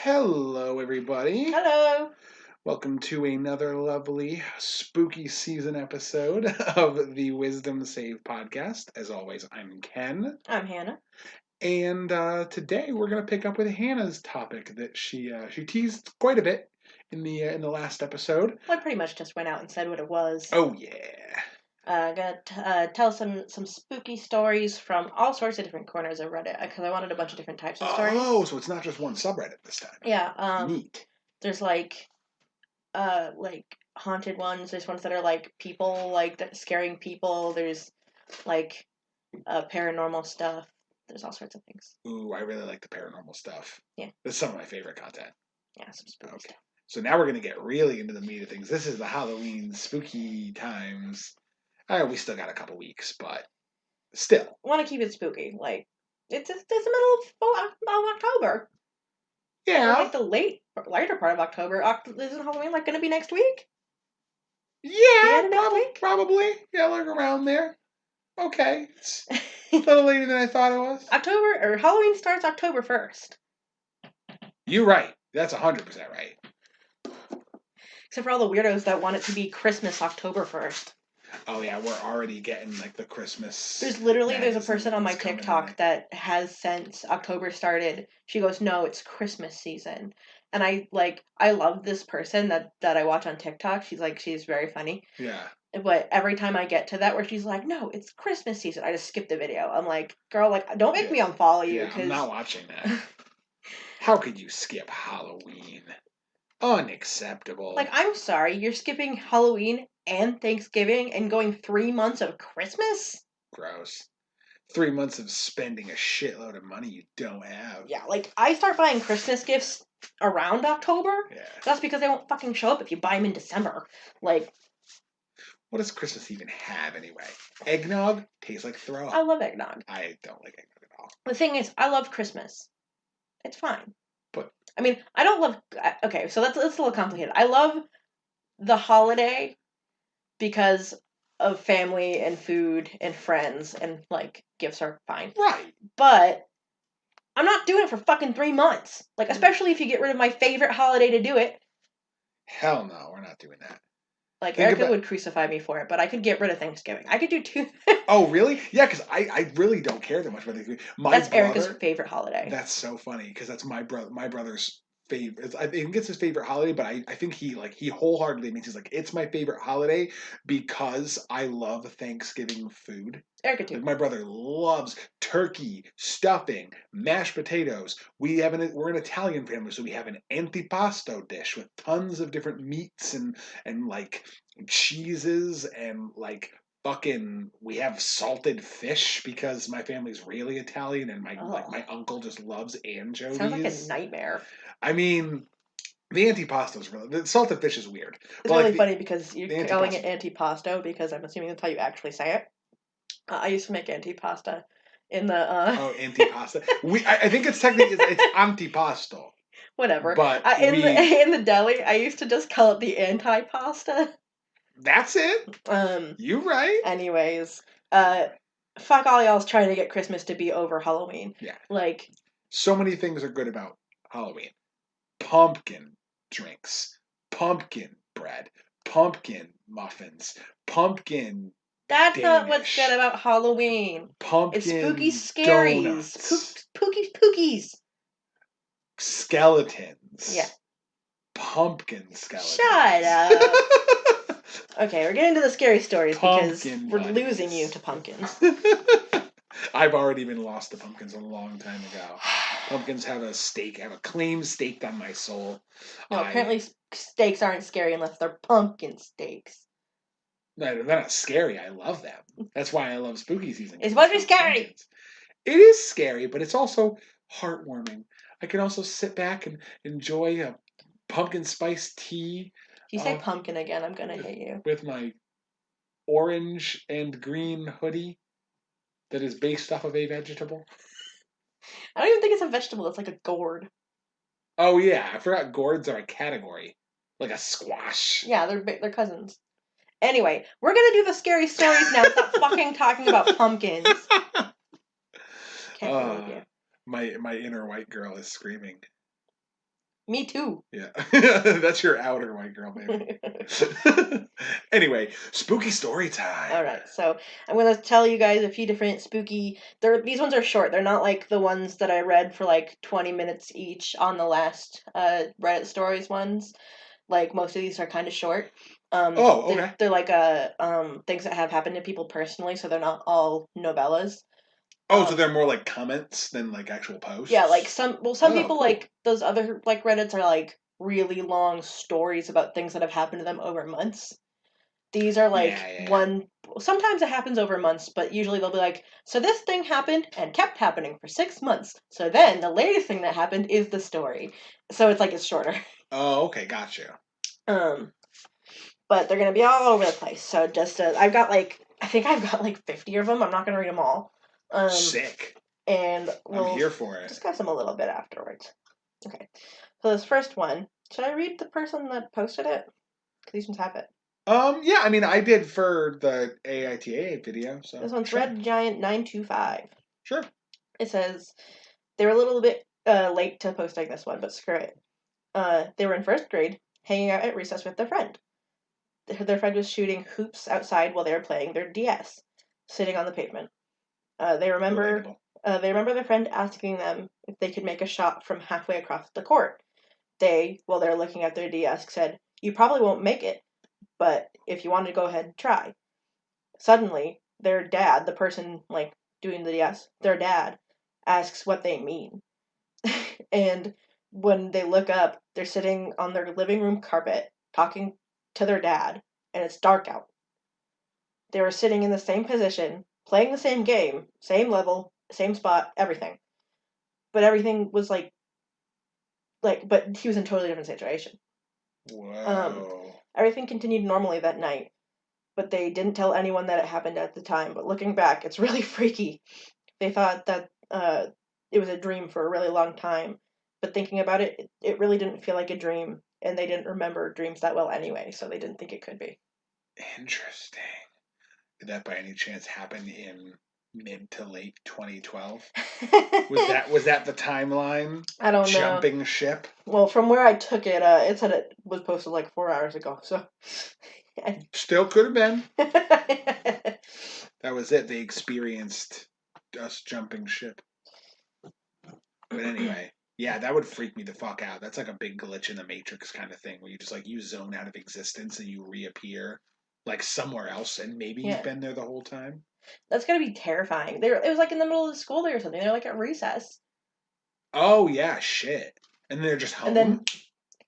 Hello, everybody. Hello. Welcome to another lovely spooky season episode of the Wisdom Save podcast. As always, I'm Ken, I'm Hannah. and today we're going to pick up with Hannah's topic that she teased quite a bit in the last episode. Well, I pretty much just went out and said what it was. Oh yeah. Gonna tell some spooky stories from all sorts of different corners of Reddit because I wanted a bunch of different types of stories. Oh, so it's not just one subreddit this time. Yeah. Neat. There's like haunted ones. There's ones that are like people that scaring people. There's like paranormal stuff. There's all sorts of things. Ooh, I really like the paranormal stuff. Yeah. That's some of my favorite content. Yeah, some spooky stuff. So now we're going to get really into the meat of things. This is the Halloween spooky times. We still got a couple weeks, but still. I want to keep it spooky. Like, it's the middle of October. Yeah. Or like the later part of October. Isn't Halloween like going to be next week? Yeah, probably. Yeah, like around there. Okay. It's a little later than I thought it was. Halloween starts October 1st. You're right. That's 100% right. Except for all the weirdos that want it to be Christmas October 1st. Oh yeah, we're already getting like the Christmas. There's a person on my TikTok that has since October started. She goes, "No, it's Christmas season." And I love this person that I watch on TikTok. She's very funny. Yeah. But every time I get to that where she's like, "No, it's Christmas season," I just skip the video. I'm like, "Girl, don't make me unfollow you." Yeah, I'm not watching that. How could you skip Halloween? Unacceptable. Like, I'm sorry, you're skipping Halloween and Thanksgiving and going 3 months of Christmas? Gross. 3 months of spending a shitload of money you don't have. Yeah, like, I start buying Christmas gifts around October. Yeah. That's because they won't fucking show up if you buy them in December. Like, what does Christmas even have anyway? Eggnog tastes like throw up. I love eggnog. I don't like eggnog at all. The thing is, I love Christmas. It's fine. But I mean, I don't love... Okay, so that's a little complicated. I love the holiday because of family and food and friends and, like, gifts are fine. Right. But I'm not doing it for fucking 3 months. Like, especially if you get rid of my favorite holiday to do it. Hell no, we're not doing that. Like, Erica would crucify me for it, but I could get rid of Thanksgiving. I could do 2. Oh, really? Yeah, because I really don't care that much about Thanksgiving. That's Erica's favorite holiday. That's so funny, because that's my brother's favorite. I think it's his favorite holiday, but I think he wholeheartedly means he's like, it's my favorite holiday because I love Thanksgiving food. Erica too. Like, my brother loves turkey, stuffing, mashed potatoes. We're an Italian family, so we have an antipasto dish with tons of different meats and like cheeses and like fucking. We have salted fish because my family's really Italian, and my uncle just loves anchovies. Sounds like a nightmare. I mean, the antipasto's really, the salted fish is weird. It's really funny because you're calling it antipasto because I'm assuming that's how you actually say it. I used to make antipasta in the... Oh, antipasta. I think it's technically... It's antipasto. Whatever. But in the deli, I used to just call it the anti-pasta. That's it. You right. Anyways, fuck all y'all's trying to get Christmas to be over Halloween. Yeah. Like... So many things are good about Halloween. Pumpkin drinks. Pumpkin bread. Pumpkin muffins. Pumpkin... That's not what's good about Halloween. Pumpkin it's spooky scaries. Pookies. Skeletons. Yeah. Pumpkin skeletons. Shut up. Okay, we're getting to the scary stories because we're losing you to pumpkins. I've already been lost to pumpkins a long time ago. Pumpkins have a claim staked on my soul. No, apparently steaks aren't scary unless they're pumpkin steaks. No, they're not scary. I love them. That's why I love spooky season. It's supposed to be scary. Pumpkins. It is scary, but it's also heartwarming. I can also sit back and enjoy a pumpkin spice tea. If you say pumpkin again, I'm going to hit you. With my orange and green hoodie that is based off of a vegetable. I don't even think it's a vegetable. It's like a gourd. Oh, yeah. I forgot gourds are a category. Like a squash. Yeah, they're cousins. Anyway, we're gonna do the scary stories now. Stop fucking talking about pumpkins. Can't believe you. My inner white girl is screaming. Me too. Yeah. That's your outer white girl, baby. Anyway, spooky story time. All right, so I'm gonna tell you guys a few different spooky. These ones are short. They're not like the ones that I read for like 20 minutes each on the last Reddit stories ones. Like most of these are kind of short. Oh, okay. They're like things that have happened to people personally, so they're not all novellas. Oh, so they're more like comments than like actual Yeah, like posts? some Oh, people cool. like those other like Reddits are like really long stories about things that have happened to them over months. These are Yeah, like yeah. one. Sometimes it happens over months, but usually they'll be like, so this thing happened and kept happening for 6 months. So then the latest thing that happened is the story. So it's like it's shorter. Oh, okay, gotcha. Um, but they're gonna be all over the place. So just I've got like I think I've got like 50 of them. I'm not gonna read them all. Sick. And I'm we'll here for it. discuss them a little bit afterwards. Okay. So this first one, should I read the person that posted it? Because these ones have it. Yeah, I mean, I did for the AITA video, so This one's sure, Red Giant 925. sure. It says they were a little bit late to posting this one, but screw it. They were in first grade, hanging out at recess with their friend. Their friend was shooting hoops outside while they were playing their DS, sitting on the pavement. Uh, they remember Relatable. they remember their friend asking them if they could make a shot from halfway across the court. They, while they're looking at their DS, said, "You probably won't make it, but if you want to go ahead and try." Suddenly, their dad, the person like doing the DS, their dad asks what they mean. And when they look up, they're sitting on their living room carpet talking to their dad, and it's dark out. They were sitting in the same position, playing the same game, same level, same spot, everything. But everything was but he was in a totally different situation. Um, Whoa. Everything continued normally that night, but they didn't tell anyone that it happened at the time. But looking back, it's really freaky. They thought that it was a dream for a really long time, but thinking about it, it really didn't feel like a dream, and they didn't remember dreams that well anyway, so they didn't think it could be. Interesting. Did that by any chance happen in mid to late 2012? Was that the timeline? I don't know. Jumping ship? Well, from where I took it, it said it was posted like 4 hours ago, so. Still could have been. That was it. They experienced us jumping ship. But anyway, yeah, that would freak me the fuck out. That's like a big glitch in the Matrix kind of thing where you just like you zone out of existence and you reappear like somewhere else and maybe you've Yeah. been there the whole time. That's gonna be terrifying. It was like in the middle of the school day or something. They're like at recess. Oh yeah, shit. And they're just And then, home?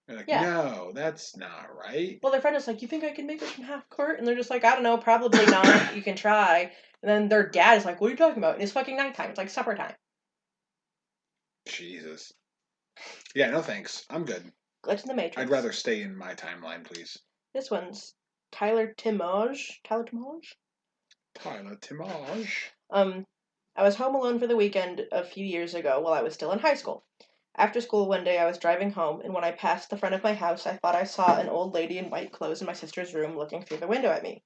They're like, yeah. no, that's not right. Well, their friend is like, "You think I can make this from half court?" And they're just like, "I don't know, probably not. You can try." And then their dad is like, "What are you talking about?" And it's fucking nighttime. It's like supper time. Jesus. Yeah, no thanks. I'm good. Glitch in the Matrix. I'd rather stay in my timeline, please. This one's Tyler Timage. Tyler Timage? Tyler Timage. I was home alone for the weekend a few years ago while I was still in high school. After school one day, I was driving home, and when I passed the front of my house, I thought I saw an old lady in white clothes in my sister's room looking through the window at me.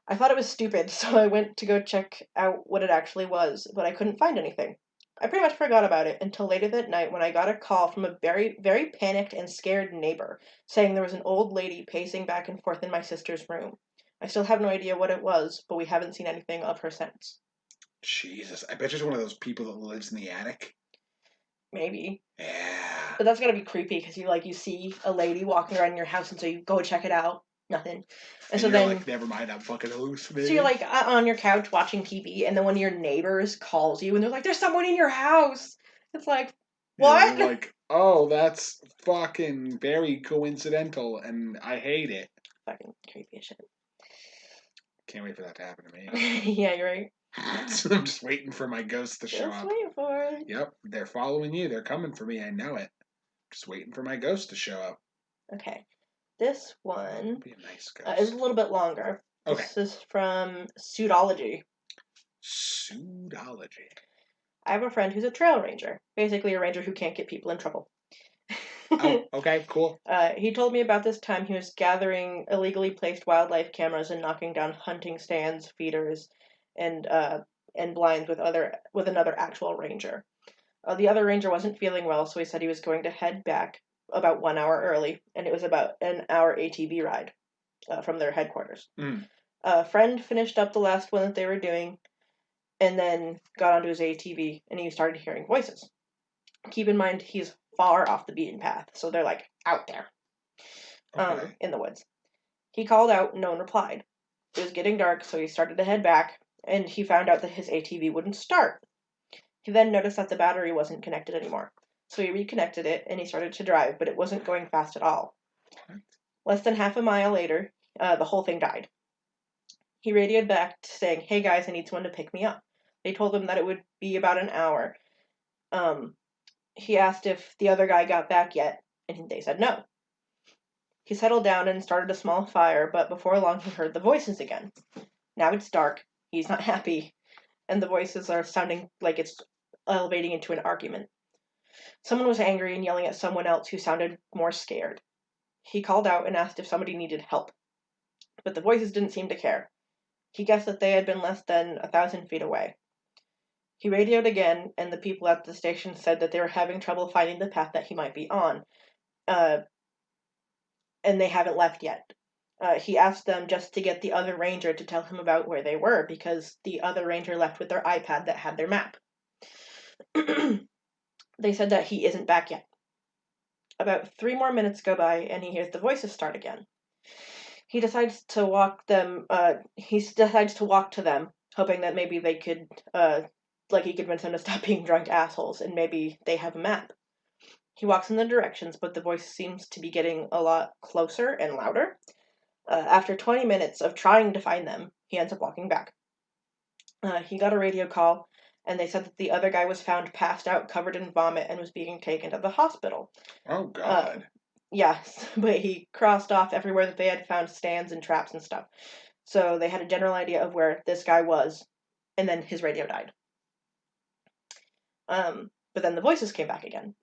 I thought it was stupid, so I went to go check out what it actually was, but I couldn't find anything. I pretty much forgot about it until later that night when I got a call from a very, very panicked and scared neighbor saying there was an old lady pacing back and forth in my sister's room. I still have no idea what it was, but we haven't seen anything of her since. Jesus. I bet she's one of those people that lives in the attic. Maybe. Yeah. But that's gotta be creepy because you see a lady walking around your house and so you go check it out. Nothing. And so you're then like, never mind, I'm fucking hallucinating. so you're like on your couch watching TV, and then one of your neighbors calls you, and they're like, "There's someone in your house." It's like, what? Yeah, you're like, oh, that's fucking very coincidental, and I hate it. Fucking creepy as shit. Can't wait for that to happen to me. Yeah, you're right. I'm just waiting for my ghost to show Just up. waiting for it. Yep, they're following you. They're coming for me. I know it. Just waiting for my ghost to show up. Okay, this one Be a nice ghost. is a little bit longer. Okay. This is from Pseudology. Pseudology. I have a friend who's a trail ranger, basically a ranger who can't get people in trouble. Oh, okay, cool. He told me about this time he was gathering illegally placed wildlife cameras and knocking down hunting stands, feeders, and blinds with another actual ranger. The other ranger wasn't feeling well, so he said he was going to head back about 1 hour early, and it was about an hour ATV ride from their headquarters. A friend finished up the last one that they were doing, and then got onto his ATV, and he started hearing voices. Keep in mind, he's far off the beaten path, so they're like out there, in the woods. He called out, and no one replied. It was getting dark, so he started to head back, and he found out that his ATV wouldn't start. He then noticed that the battery wasn't connected anymore, so he reconnected it, and he started to drive, but it wasn't going fast at all. Less than half a mile later, the whole thing died. He radioed back saying, "Hey guys, I need someone to pick me up." They told him that it would be about an hour. He asked if the other guy got back yet, and they said no. He settled down and started a small fire, but before long he heard the voices again. Now it's dark, he's not happy, and the voices are sounding like it's elevating into an argument. Someone was angry and yelling at someone else who sounded more scared. He called out and asked if somebody needed help, but the voices didn't seem to care. He guessed that they had been less than 1,000 feet away. He radioed again, and the people at the station said that they were having trouble finding the path that he might be on, and they haven't left yet. He asked them just to get the other ranger to tell him about where they were, because the other ranger left with their iPad that had their map. They said that he isn't back yet. About 3 more minutes go by, and he hears the voices start again. He decides to walk them. He decides to walk to them, hoping that maybe they could, he convince them to stop being drunk assholes, and maybe they have a map. He walks in the directions, but the voice seems to be getting a lot closer and louder. After 20 minutes of trying to find them, he ends up walking back. He got a radio call, and they said that the other guy was found passed out, covered in vomit, and was being taken to the hospital. Oh, God. Yes, but he crossed off everywhere that they had found stands and traps and stuff. So they had a general idea of where this guy was, and then his radio died. But then the voices came back again.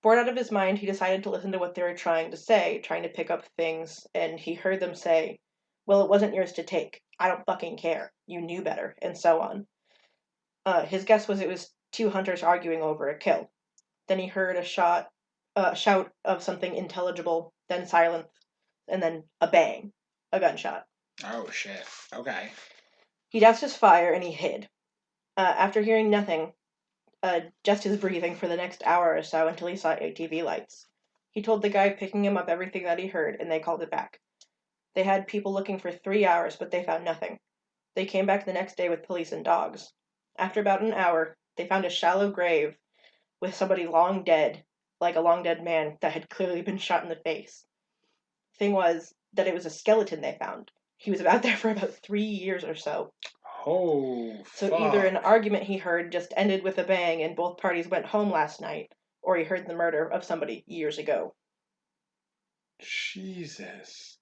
Bored out of his mind, he decided to listen to what they were trying to say, trying to pick up things, and he heard them say, "Well, it wasn't yours to take. I don't fucking care. You knew better," and so on. His guess was it was 2 hunters arguing over a kill. Then he heard a shout of something intelligible, then silence, and then a bang, a gunshot. Oh, shit. Okay. He doused his fire and he hid. After hearing nothing, just his breathing for the next hour or so until he saw ATV lights. He told the guy picking him up everything that he heard, and they called it back. They had people looking for 3 hours, but they found nothing. They came back the next day with police and dogs. After about an hour, they found a shallow grave with somebody long dead, like a long dead man that had clearly been shot in the face. Thing was that it was a skeleton they found. He was out there for about 3 years or so. Oh, So fuck. either an argument he heard just ended with a bang and both parties went home last night, or he heard the murder of somebody years ago. Jesus.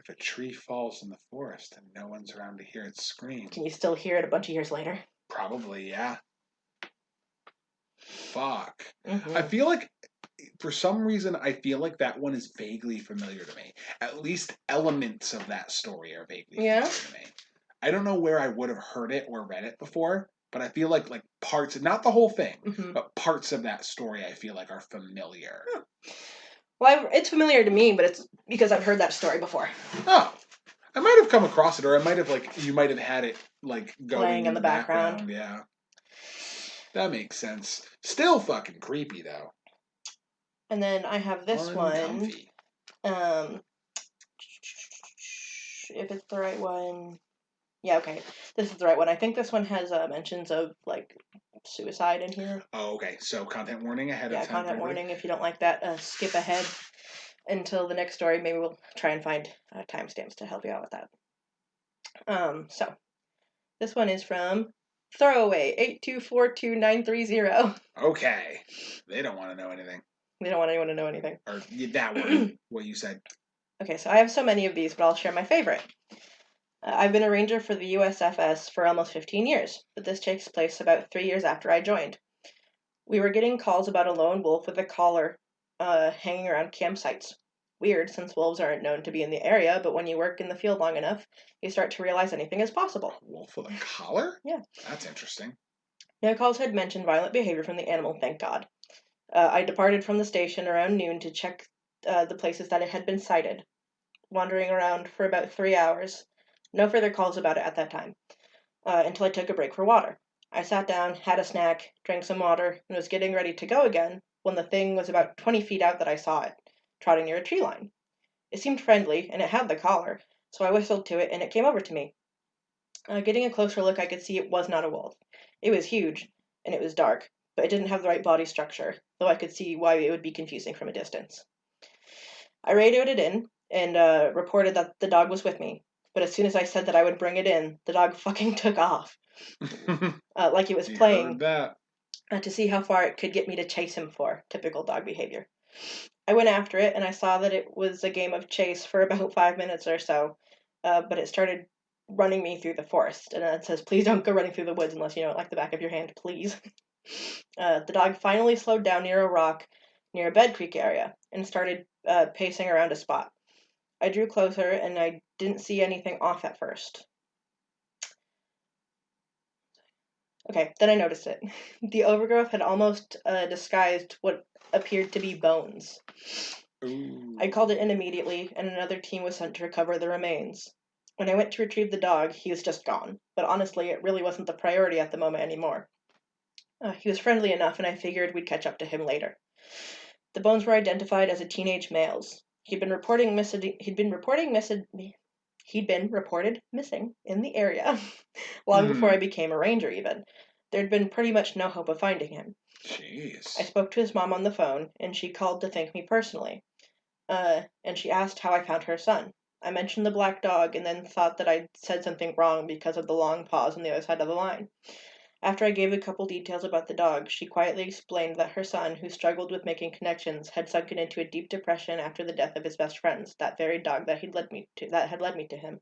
If a tree falls in the forest and no one's around to hear it scream. Can you still hear it a bunch of years later? Probably, yeah. Fuck. Mm-hmm. I feel like, for some reason, I feel like that one is vaguely familiar to me. At least elements of that story are vaguely familiar to me. I don't know where I would have heard it or read it before, but I feel like parts, not the whole thing, but parts of that story I feel like are familiar. Huh. Well, it's familiar to me, but it's because I've heard that story before. Oh. I might have come across it, or I might have, you might have had it, going playing in the background. Yeah. That makes sense. Still fucking creepy, though. And then I have this one. If it's the right one. Yeah, okay. This is the right one. I think this one has mentions of, suicide in here. Oh, okay. So content warning ahead of time. Yeah, content warning. If you don't like that, skip ahead until the next story. Maybe we'll try and find timestamps to help you out with that. So, this one is from Throwaway 8242930. Okay. They don't want to know anything. They don't want anyone to know anything. Or that one, what you said. Okay, so I have so many of these, but I'll share my favorite. I've been a ranger for the USFS for almost 15 years, but this takes place about 3 years after I joined. We were getting calls about a lone wolf with a collar hanging around campsites. Weird, since wolves aren't known to be in the area, but when you work in the field long enough, you start to realize anything is possible. A wolf with a collar? Yeah. That's interesting. No calls had mentioned violent behavior from the animal, thank God. I departed from the station around noon to check the places that it had been sighted, wandering around for about 3 hours. No further calls about it at that time, until I took a break for water. I sat down, had a snack, drank some water, and was getting ready to go again when the thing was about 20 feet out that I saw it, trotting near a tree line. It seemed friendly, and it had the collar, so I whistled to it and it came over to me. Getting a closer look, I could see it was not a wolf. It was huge, and it was dark, but it didn't have the right body structure, though I could see why it would be confusing from a distance. I radioed it in and reported that the dog was with me, but as soon as I said that I would bring it in, the dog fucking took off, like it was You playing heard that. to see how far it could get me to chase him for. Typical dog behavior. I went after it, and I saw that it was a game of chase for about 5 minutes or so, but it started running me through the forest, and it says, "Please don't go running through the woods unless you know it like the back of your hand, please." The dog finally slowed down near a rock near a bed creek area and started pacing around a spot. I drew closer, and I didn't see anything off at first. Okay, then I noticed it. The overgrowth had almost disguised what appeared to be bones. Ooh. I called it in immediately, and another team was sent to recover the remains. When I went to retrieve the dog, he was just gone, but honestly, it really wasn't the priority at the moment anymore. He was friendly enough, and I figured we'd catch up to him later. The bones were identified as a teenage male's. He'd been reported missing in the area long before I became a ranger even. There'd been pretty much no hope of finding him. Jeez. I spoke to his mom on the phone, and she called to thank me personally. And she asked how I found her son. I mentioned the black dog and then thought that I'd said something wrong because of the long pause on the other side of the line. After I gave a couple details about the dog, she quietly explained that her son, who struggled with making connections, had sunken into a deep depression after the death of his best friends, that very dog that had led me to him.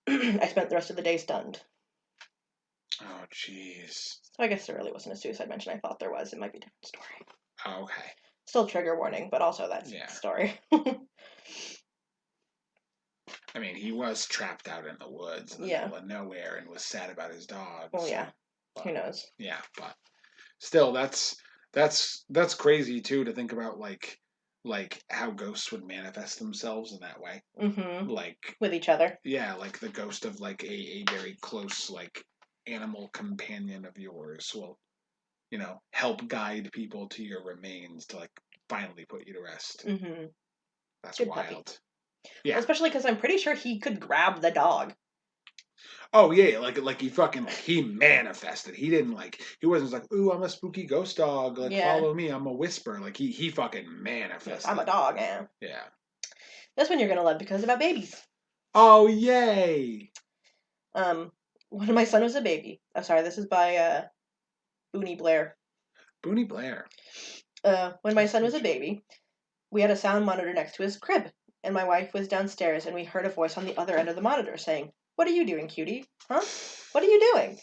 I spent the rest of the day stunned. Oh, jeez. So I guess there really wasn't a suicide mention. I thought there was. It might be a different story. Okay. Still trigger warning, but also that's the story. I mean, he was trapped out in the woods in the middle of nowhere and was sad about his dog. Well, so, yeah. But, Who knows? Yeah, but still, that's crazy too to think about, like how ghosts would manifest themselves in that way. Mm-hmm. Like with each other. Yeah, like the ghost of like a very close like animal companion of yours will, help guide people to your remains to like finally put you to rest. Mm-hmm. That's Good wild. puppy. Yeah. Well, especially because I'm pretty sure he could grab the dog. Oh yeah, like he manifested. He didn't he wasn't like, ooh, I'm a spooky ghost dog. Like follow me, I'm a whisper. Like he fucking manifested. Yes, I'm a dog, yeah. Yeah. This one you're gonna love because it's about babies. Oh yay! When my son was a baby. I'm sorry, this is by Booney Blair. Booney Blair. When my son was a baby, we had a sound monitor next to his crib, and my wife was downstairs, and we heard a voice on the other end of the monitor saying, "What are you doing, cutie? Huh? What are you doing?"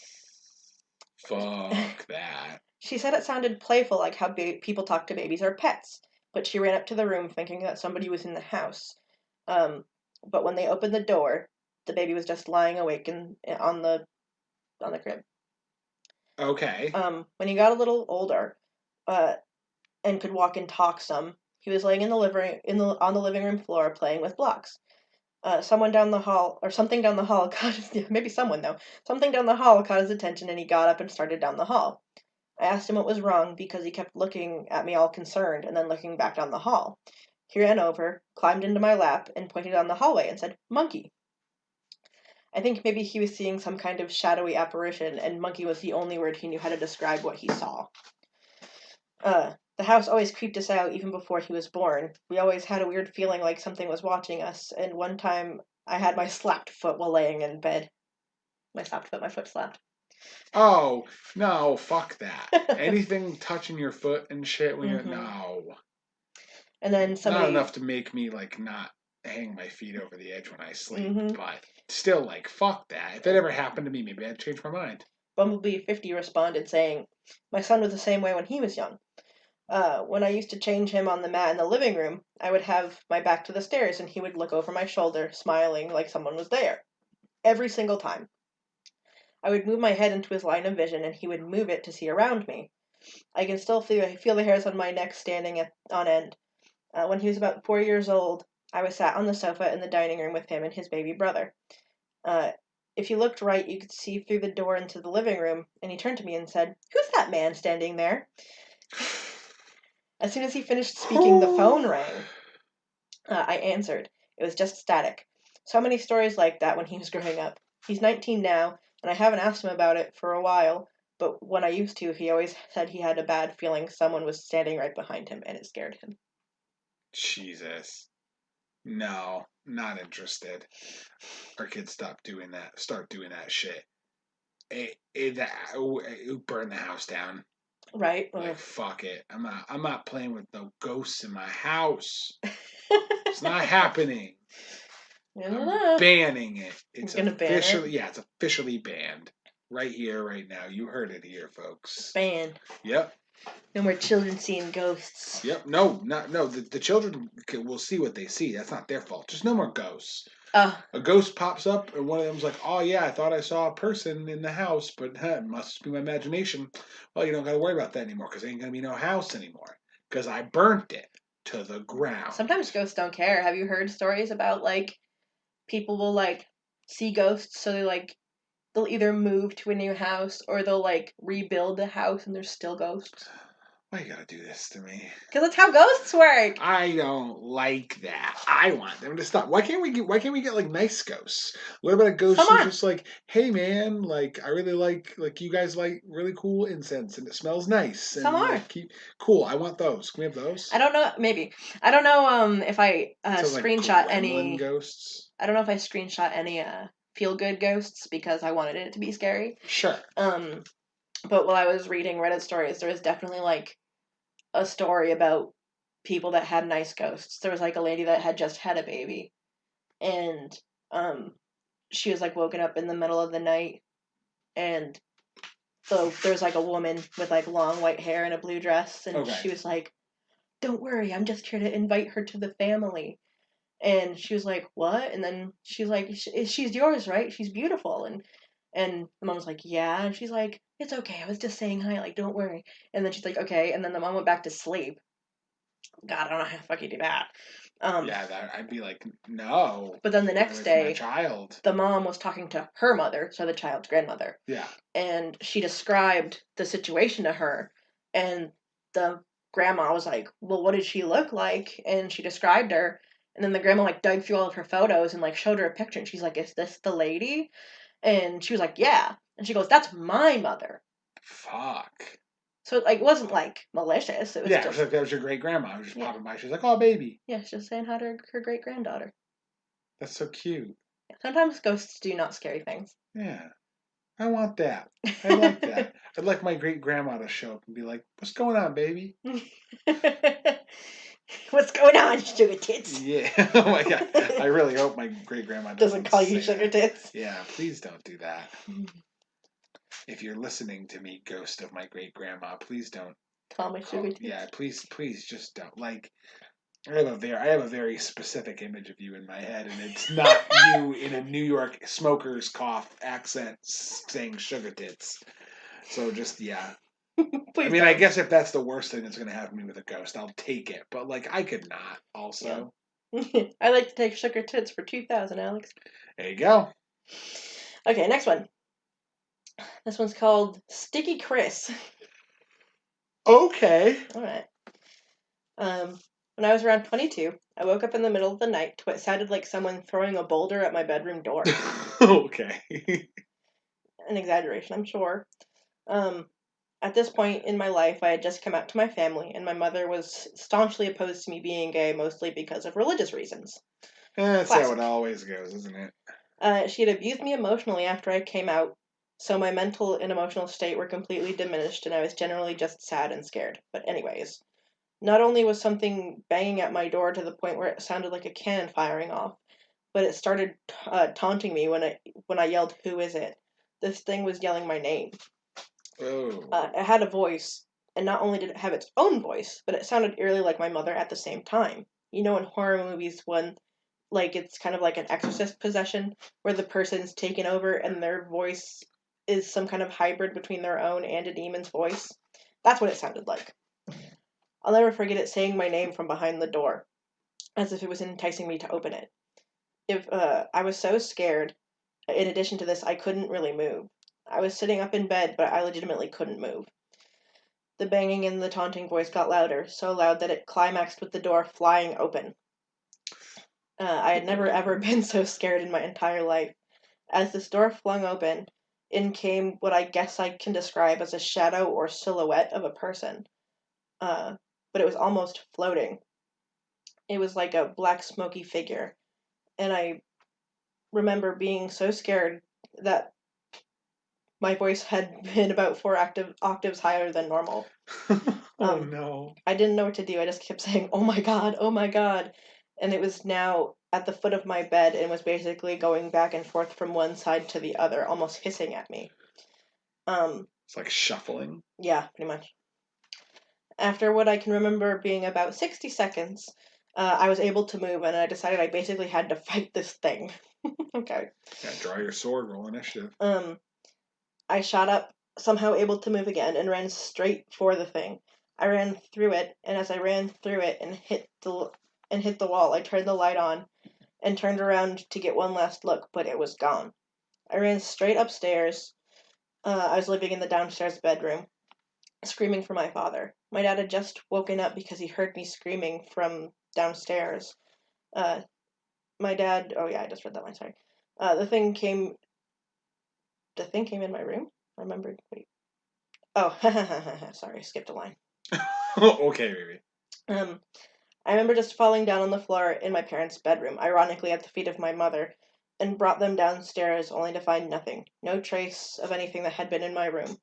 Fuck that. She said it sounded playful, like how people talk to babies or pets, but she ran up to the room thinking that somebody was in the house. But when they opened the door, the baby was just lying awake on the crib. Okay. When he got a little older, and could walk and talk some, he was laying on the living room floor playing with blocks. Someone down the hall, or something down the hall, maybe someone though, something down the hall caught his attention, and he got up and started down the hall. I asked him what was wrong because he kept looking at me all concerned and then looking back down the hall. He ran over, climbed into my lap, and pointed down the hallway and said, "Monkey." I think maybe he was seeing some kind of shadowy apparition, and monkey was the only word he knew how to describe what he saw. The house always creeped us out even before he was born. We always had a weird feeling like something was watching us, and one time I had my slapped foot while laying in bed. My foot slapped. Oh, no, fuck that. Anything touching your foot and shit when you're... No. And then somebody... Not enough to make me, not hang my feet over the edge when I sleep, but still, fuck that. If it ever happened to me, maybe I'd change my mind. Bumblebee 50 responded saying, "My son was the same way when he was young. When I used to change him on the mat in the living room, I would have my back to the stairs and he would look over my shoulder, smiling like someone was there. Every single time. I would move my head into his line of vision, and he would move it to see around me. I can still feel the hairs on my neck standing on end. When he was about 4 years old, I was sat on the sofa in the dining room with him and his baby brother. Uh, if you looked right, you could see through the door into the living room, and he turned to me and said, "Who's that man standing there?" As soon as he finished speaking, the phone rang. I answered. It was just static. So many stories like that when he was growing up. He's 19 now, and I haven't asked him about it for a while, but when I used to, he always said he had a bad feeling someone was standing right behind him, and it scared him. Jesus. No, not interested. Our kids start doing that shit. Burn the house down. Right? Like, fuck it. I'm not playing with no ghosts in my house. It's not happening. I'm banning it. It's officially, yeah, it's officially banned. Right here, right now. You heard it here, folks. Banned. Yep. No more children seeing ghosts. Yep. No. The children will see what they see. That's not their fault. Just no more ghosts. A ghost pops up, and one of them's like, "Oh yeah, I thought I saw a person in the house, but it must be my imagination." Well, you don't got to worry about that anymore because there ain't gonna be no house anymore because I burnt it to the ground. Sometimes ghosts don't care. Have you heard stories about like people will like see ghosts, so they'll either move to a new house or they'll like rebuild the house and there's still ghosts? Why you gotta do this to me? Because that's how ghosts work. I don't like that. I want them to stop. Why can't we get like nice ghosts? What about a ghost who's just like, hey man, like I really like you guys like really cool incense and it smells nice. And, Some are. Like, cool. I want those. Can we have those? I don't know. Maybe I don't know. If I screenshot like any ghosts. I don't know if I screenshot any feel good ghosts because I wanted it to be scary. Sure. But while I was reading Reddit stories, there was definitely like a story about people that had nice ghosts. There was like a lady that had just had a baby, and she was like woken up in the middle of the night, and so there was like a woman with like long white hair and a blue dress, and she was like, "Don't worry, I'm just here to invite her to the family." And she was like, "What?" And then she's like, "She's yours, right? She's beautiful." And the mom was like, "Yeah." And she's like, "It's okay. I was just saying hi. Like, don't worry." And then she's like, "Okay." And then the mom went back to sleep. God, I don't know how the fuck you do that. I'd be like, no. But then the next day, my child. The mom was talking to her mother, so the child's grandmother. Yeah. And she described the situation to her, and the grandma was like, "Well, what did she look like?" And she described her, and then the grandma like dug through all of her photos and like showed her a picture, and she's like, "Is this the lady?" And she was like, "Yeah." And she goes, "That's my mother." Fuck. So it wasn't like malicious. It was just, that was your great grandma. I was just popping by. She was like, "Oh, baby." Yeah, she's just saying hi to her great granddaughter. That's so cute. Yeah, sometimes ghosts do not scary things. Yeah, I want that. I like that. I'd like my great grandma to show up and be like, "What's going on, baby?" What's going on, sugar tits? Yeah. Oh my god. I really hope my great grandma doesn't call you sugar tits. Yeah, please don't do that. If you're listening to me, ghost of my great grandma, please don't call me sugar tits. Yeah, please just don't. Like, I have a very specific image of you in my head, and it's not you in a New York smoker's cough accent saying sugar tits. So just I mean, I guess if that's the worst thing that's going to happen to me with a ghost, I'll take it. But like, I could not. Also, I like to take sugar tits for 2,000, Alex. There you go. Okay, next one. This one's called Sticky Chris. Okay. All right. When I was around 22, I woke up in the middle of the night to what sounded like someone throwing a boulder at my bedroom door. Okay. An exaggeration, I'm sure. At this point in my life, I had just come out to my family, and my mother was staunchly opposed to me being gay, mostly because of religious reasons. That's how it always goes, isn't it? She had abused me emotionally after I came out, so my mental and emotional state were completely diminished, and I was generally just sad and scared. But anyways, not only was something banging at my door to the point where it sounded like a cannon firing off, but it started taunting me when I yelled, "Who is it?" This thing was yelling my name. Oh. It had a voice, and not only did it have its own voice, but it sounded eerily like my mother at the same time. You know, in horror movies, when like it's kind of like an exorcist possession, where the person's taken over and their voice is some kind of hybrid between their own and a demon's voice. That's what it sounded like. I'll never forget it saying my name from behind the door, as if it was enticing me to open it. If I was so scared, in addition to this, I couldn't really move. I was sitting up in bed, but I legitimately couldn't move. The banging and the taunting voice got louder, so loud that it climaxed with the door flying open. I had never ever been so scared in my entire life. As this door flung open, in came what I guess I can describe as a shadow or silhouette of a person. But it was almost floating. It was like a black smoky figure. And I remember being so scared that my voice had been about 4 octaves higher than normal. Oh no. I didn't know what to do. I just kept saying, "Oh my god, oh my god." And it was now at the foot of my bed and was basically going back and forth from one side to the other, almost hissing at me. It's like shuffling. Yeah, pretty much. After what I can remember being about 60 seconds, I was able to move, and I decided I basically had to fight this thing. Okay. Yeah, draw your sword, roll initiative. I shot up, somehow able to move again, and ran straight for the thing. I ran through it, and as I ran through it and hit the wall, I turned the light on and turned around to get one last look, but it was gone. I ran straight upstairs. I was living in the downstairs bedroom, screaming for my father. My dad had just woken up because he heard me screaming from downstairs. My dad. Oh yeah, I just read that line. Sorry. The thing came. The thing came in my room. I remembered. Wait. Oh, sorry, skipped a line. Okay, baby. I remember just falling down on the floor in my parents' bedroom, ironically at the feet of my mother, and brought them downstairs only to find nothing, no trace of anything that had been in my room.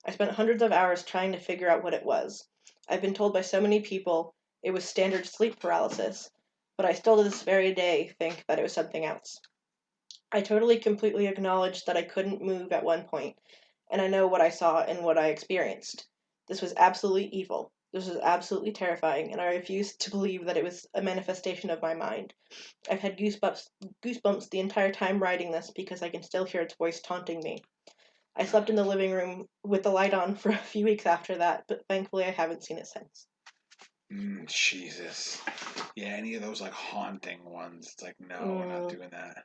I spent hundreds of hours trying to figure out what it was. I've been told by so many people it was standard sleep paralysis, but I still to this very day think that it was something else. I totally completely acknowledged that I couldn't move at one point, and I know what I saw and what I experienced. This was absolutely evil. This was absolutely terrifying, and I refused to believe that it was a manifestation of my mind. I've had goosebumps the entire time writing this because I can still hear its voice taunting me. I slept in the living room with the light on for a few weeks after that, but thankfully I haven't seen it since. Jesus. Yeah, any of those like haunting ones, it's like, no, we're not doing that.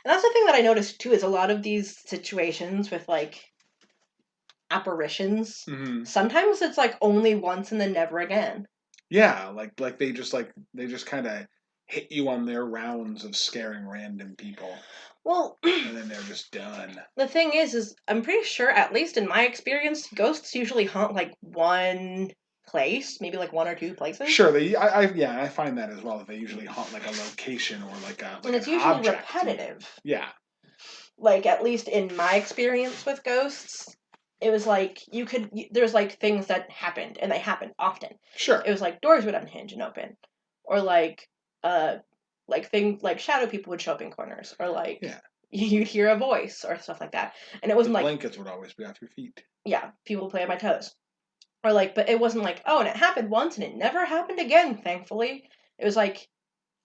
And that's the thing that I noticed too, is a lot of these situations with like apparitions, sometimes it's like only once and then never again. Yeah, like they just kind of hit you on their rounds of scaring random people. Well, and then they're just done. The thing is I'm pretty sure, at least in my experience, ghosts usually haunt like one place, maybe like one or two places. Sure, I find that as well. That they usually haunt like a location or like and it's usually repetitive. Yeah. Like at least in my experience with ghosts, it was like there's like things that happened, and they happened often. Sure. It was like doors would unhinge and open, or like things like shadow people would show up in corners, or like you'd hear a voice or stuff like that. And it wasn't the like blankets would always be off your feet. Yeah, people would play on my toes. Or like, but it wasn't like, oh, and it happened once and it never happened again, thankfully. It was like,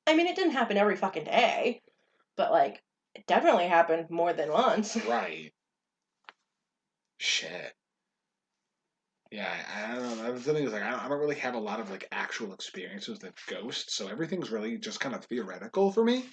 I mean, it didn't happen every fucking day, but like, it definitely happened more than once. Right. Shit. Yeah, I don't know. The thing is, like, I don't really have a lot of like actual experiences with ghosts, so everything's really just kind of theoretical for me.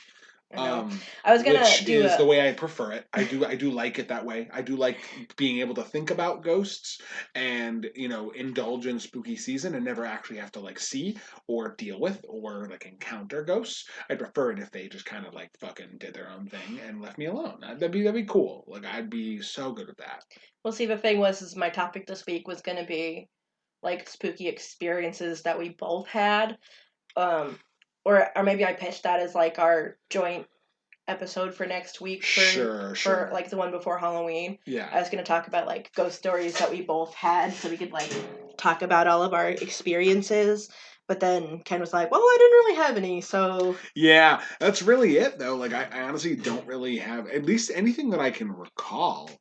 I was gonna which is the way I prefer it. I do like it that way. I do like being able to think about ghosts and indulge in spooky season and never actually have to like see or deal with or like encounter ghosts. I prefer it if they just kind of like fucking did their own thing and left me alone. That'd be cool. Like I'd be so good with that. Well, see, the thing is my topic this week was gonna be like spooky experiences that we both had. Or maybe I pitched that as like our joint episode for next week for like the one before Halloween. Yeah. I was going to talk about like ghost stories that we both had so we could like talk about all of our experiences. But then Ken was like, well, I didn't really have any, so... Yeah, that's really it, though. Like, I honestly don't really have... At least anything that I can recall.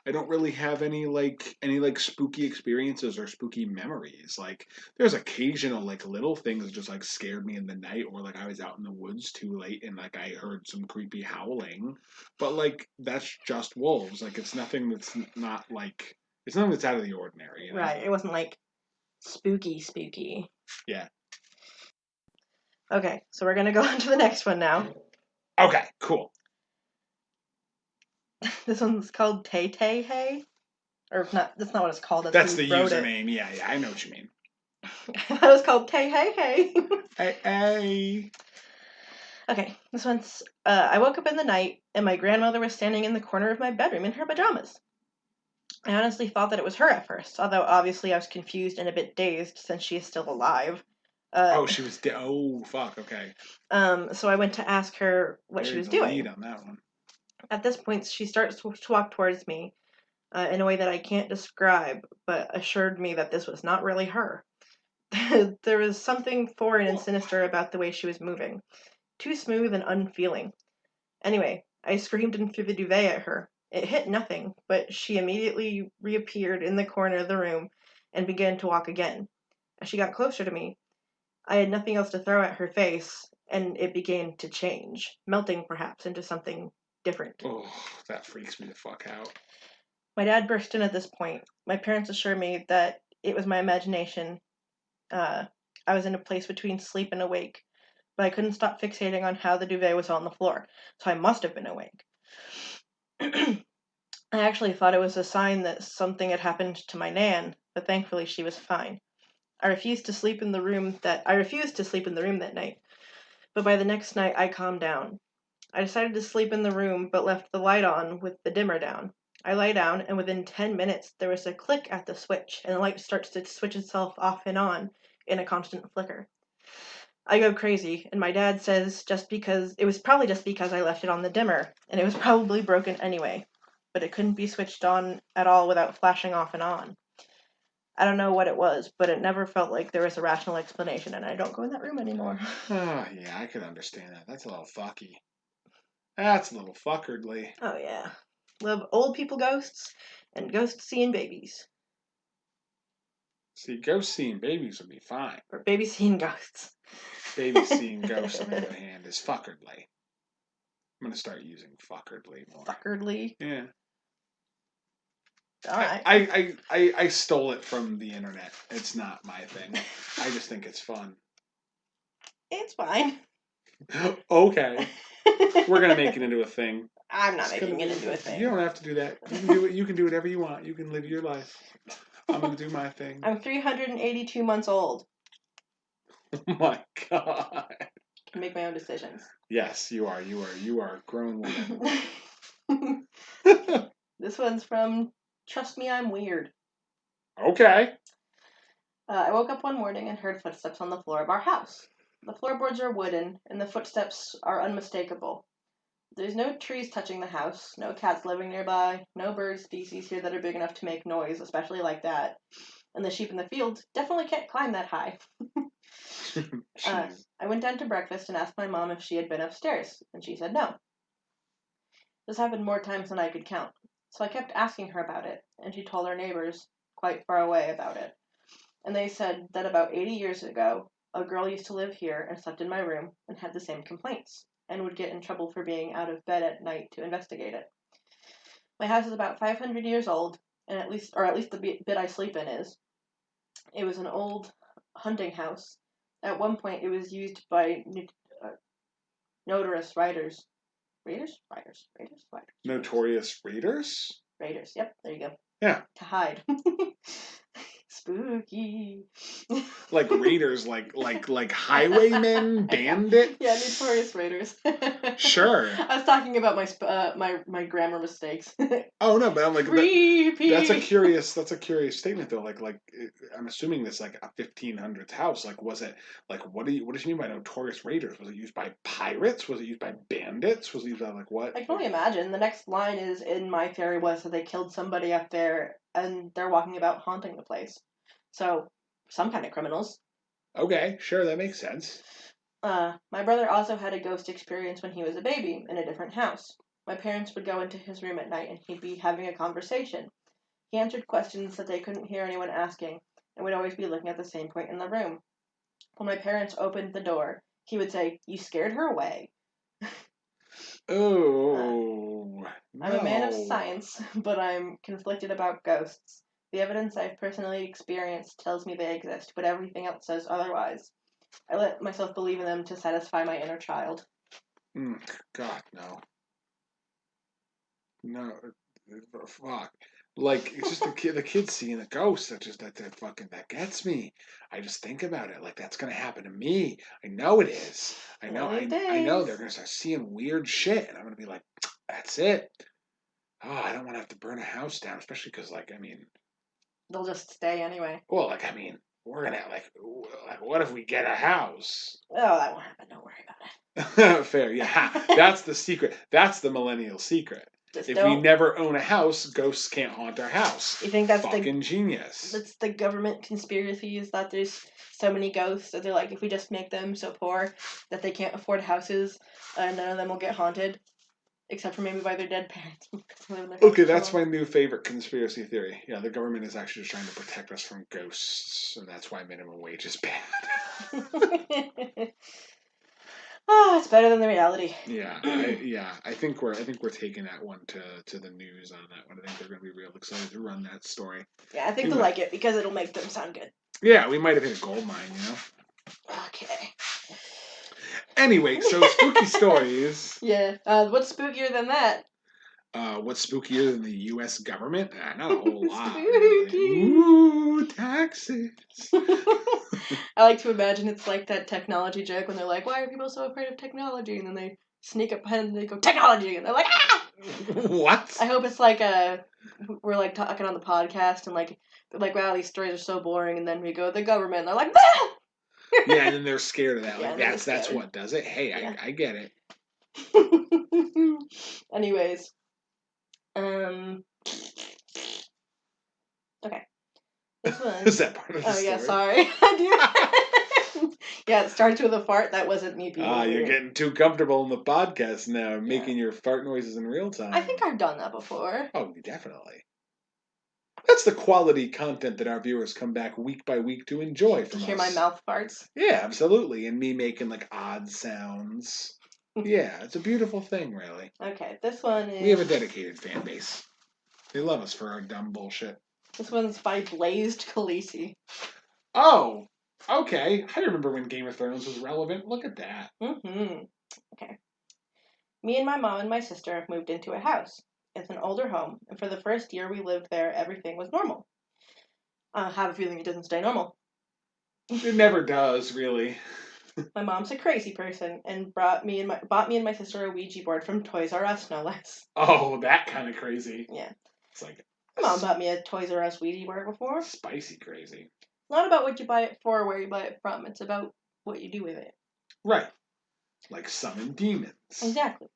I don't really have any like spooky experiences or spooky memories. Like there's occasional like little things that just like scared me in the night, or like I was out in the woods too late and like I heard some creepy howling. But like that's just wolves. Like it's nothing that's not like it's nothing that's out of the ordinary, you know? Right. It wasn't like spooky. Yeah. Okay, so we're gonna go on to the next one now. Okay, cool. This one's called Tay Tay Hey. Or not, that's not what it's called. That's who the wrote username. Yeah, I know what you mean. It was called Tay Hey Hey. Hey. Okay, this one's. I woke up in the night and my grandmother was standing in the corner of my bedroom in her pajamas. I honestly thought that it was her at first, although obviously I was confused and a bit dazed since she is still alive. Oh, she was. Oh, fuck. Okay. So I went to ask her what she was doing. Lead on that one. At this point, she starts to walk towards me in a way that I can't describe, but assured me that this was not really her. There was something foreign and sinister about the way she was moving. Too smooth and unfeeling. Anyway, I screamed and threw the duvet at her. It hit nothing, but she immediately reappeared in the corner of the room and began to walk again. As she got closer to me, I had nothing else to throw at her face, and it began to change, melting perhaps into something different. Oh, that freaks me the fuck out. My dad burst in at this point. My parents assured me that it was my imagination. I was in a place between sleep and awake, but I couldn't stop fixating on how the duvet was on the floor, so I must have been awake. I actually thought it was a sign that something had happened to my Nan, but thankfully she was fine. I refused to sleep in the room that night, but by the next night I calmed down. I decided to sleep in the room, but left the light on with the dimmer down. I lay down, and within 10 minutes there was a click at the switch, and the light starts to switch itself off and on in a constant flicker. I go crazy, and my dad says it was probably just because I left it on the dimmer, and it was probably broken anyway, but it couldn't be switched on at all without flashing off and on. I don't know what it was, but it never felt like there was a rational explanation, and I don't go in that room anymore. Oh, yeah, I could understand that. That's a little fucky. That's a little fuckardly. Oh, yeah. Love old people ghosts and ghosts seeing babies. See, ghosts seeing babies would be fine. Or babies seeing ghosts. Babies seeing ghosts, on the other hand, is fuckardly. I'm going to start using fuckardly more. Fuckardly? Yeah. All right. I stole it from the internet. It's not my thing. I just think it's fun. It's fine. Okay. We're going to make it into a thing. I'm not making it into a thing. You don't have to do that. You can do it. You can do whatever you want. You can live your life. I'm going to do my thing. I'm 382 months old. Oh my God. I can make my own decisions. Yes, you are. You are a grown woman. This one's from Trust Me, I'm Weird. Okay. I woke up one morning and heard footsteps on the floor of our house. The floorboards are wooden, and the footsteps are unmistakable. There's no trees touching the house, no cats living nearby, no bird species here that are big enough to make noise, especially like that. And the sheep in the field definitely can't climb that high. I went down to breakfast and asked my mom if she had been upstairs, and she said no. This happened more times than I could count, so I kept asking her about it, and she told our neighbors quite far away about it. And they said that about 80 years ago, a girl used to live here and slept in my room and had the same complaints, and would get in trouble for being out of bed at night to investigate it. My house is about 500 years old, and at least the bit I sleep in is. It was an old hunting house. At one point, it was used by notorious raiders. Raiders? Notorious raiders? Raiders, yep, there you go. Yeah. To hide. Spooky. Like raiders, like highwaymen, bandits. Yeah, notorious raiders. Sure. I was talking about my grammar mistakes. Oh no, but I'm like creepy. That's a curious statement though. Like I'm assuming this like a 1500s house. Like was it like what does she mean by notorious raiders? Was it used by pirates? Was it used by bandits? Was it used by like what? I can only imagine. The next line is in my theory was that they killed somebody up there and they're walking about haunting the place. So some kind of criminals. Okay, sure, that makes sense. My brother also had a ghost experience when he was a baby in a different house. My parents would go into his room at night and he'd be having a conversation. He answered questions that they couldn't hear anyone asking and would always be looking at the same point in the room. When my parents opened the door, he would say, "You scared her away." Oh, I'm a man of no. science, but I'm conflicted about ghosts. The evidence I've personally experienced tells me they exist, but everything else says otherwise. I let myself believe in them to satisfy my inner child. God, no. No, fuck. Like it's just the kids seeing a ghost that gets me. I just think about it like that's gonna happen to me. I know it is. One of these I know days, they're gonna start seeing weird shit, and I'm gonna be like, that's it. Oh, I don't want to have to burn a house down, especially because like I mean, they'll just stay anyway. well, like I mean, we're gonna what if we get a house? Oh, that won't happen. Don't worry about it. Fair, yeah. That's the secret. That's the millennial secret. Just If we don't. never own a house, ghosts can't haunt our house. You think that's Fucking genius. that's the government conspiracy, is that there's so many ghosts that they're like, if we just make them so poor that they can't afford houses, none of them will get haunted, except for maybe by their dead parents. Okay, that's my new favorite conspiracy theory. Yeah, the government is actually just trying to protect us from ghosts, and that's why minimum wage is bad. Oh, it's better than the reality. Yeah, I think we're taking that one to the news on that one. I think they're going to be real excited to run that story. Yeah, I think they'll like it because it'll make them sound good. Yeah, we might have hit a gold mine, you know. Okay. Anyway, so spooky stories. Yeah. What's spookier than that? What's spookier than the U.S. government? Not a whole lot, Spooky. really. Ooh, taxes. I like to imagine it's like that technology joke when they're like, "Why are people so afraid of technology?" And then they sneak up behind and they go, "Technology!" And they're like, "Ah!" What? I hope it's like we're like talking on the podcast and like they're like, "Wow, these stories are so boring," and then we go, "The government," and they're like, "Ah!" Yeah, and then they're scared of that. Yeah, Like and then that's what does it. Hey, Yeah. I get it. Anyways, okay. This one. Is that part of the story? Yeah, sorry. I do. Yeah, it starts with a fart. That wasn't me being You're weird. getting too comfortable in the podcast now, making your fart noises in real time. I think I've done that before. Oh, definitely. That's the quality content that our viewers come back week by week to enjoy from To hear us. my mouth farts. Yeah, absolutely. And me making like odd sounds. Yeah, it's a beautiful thing, really. Okay, this one is. We have a dedicated fan base. They love us for our dumb bullshit. This one's by Blazed Khaleesi. Oh, okay. I remember when Game of Thrones was relevant. Look at that. Mm-hmm. Okay. Me and my mom and my sister have moved into a house. It's an older home, and for the first year we lived there, everything was normal. I have a feeling it doesn't stay normal. It never does, really. My mom's a crazy person and bought me and my sister a Ouija board from Toys R Us, no less. Oh, that kind of crazy. Yeah. It's like My mom bought me a Toys R Us Ouija board before. Spicy crazy. Not about what you buy it for or where you buy it from. It's about what you do with it. Right. Like summon demons. Exactly.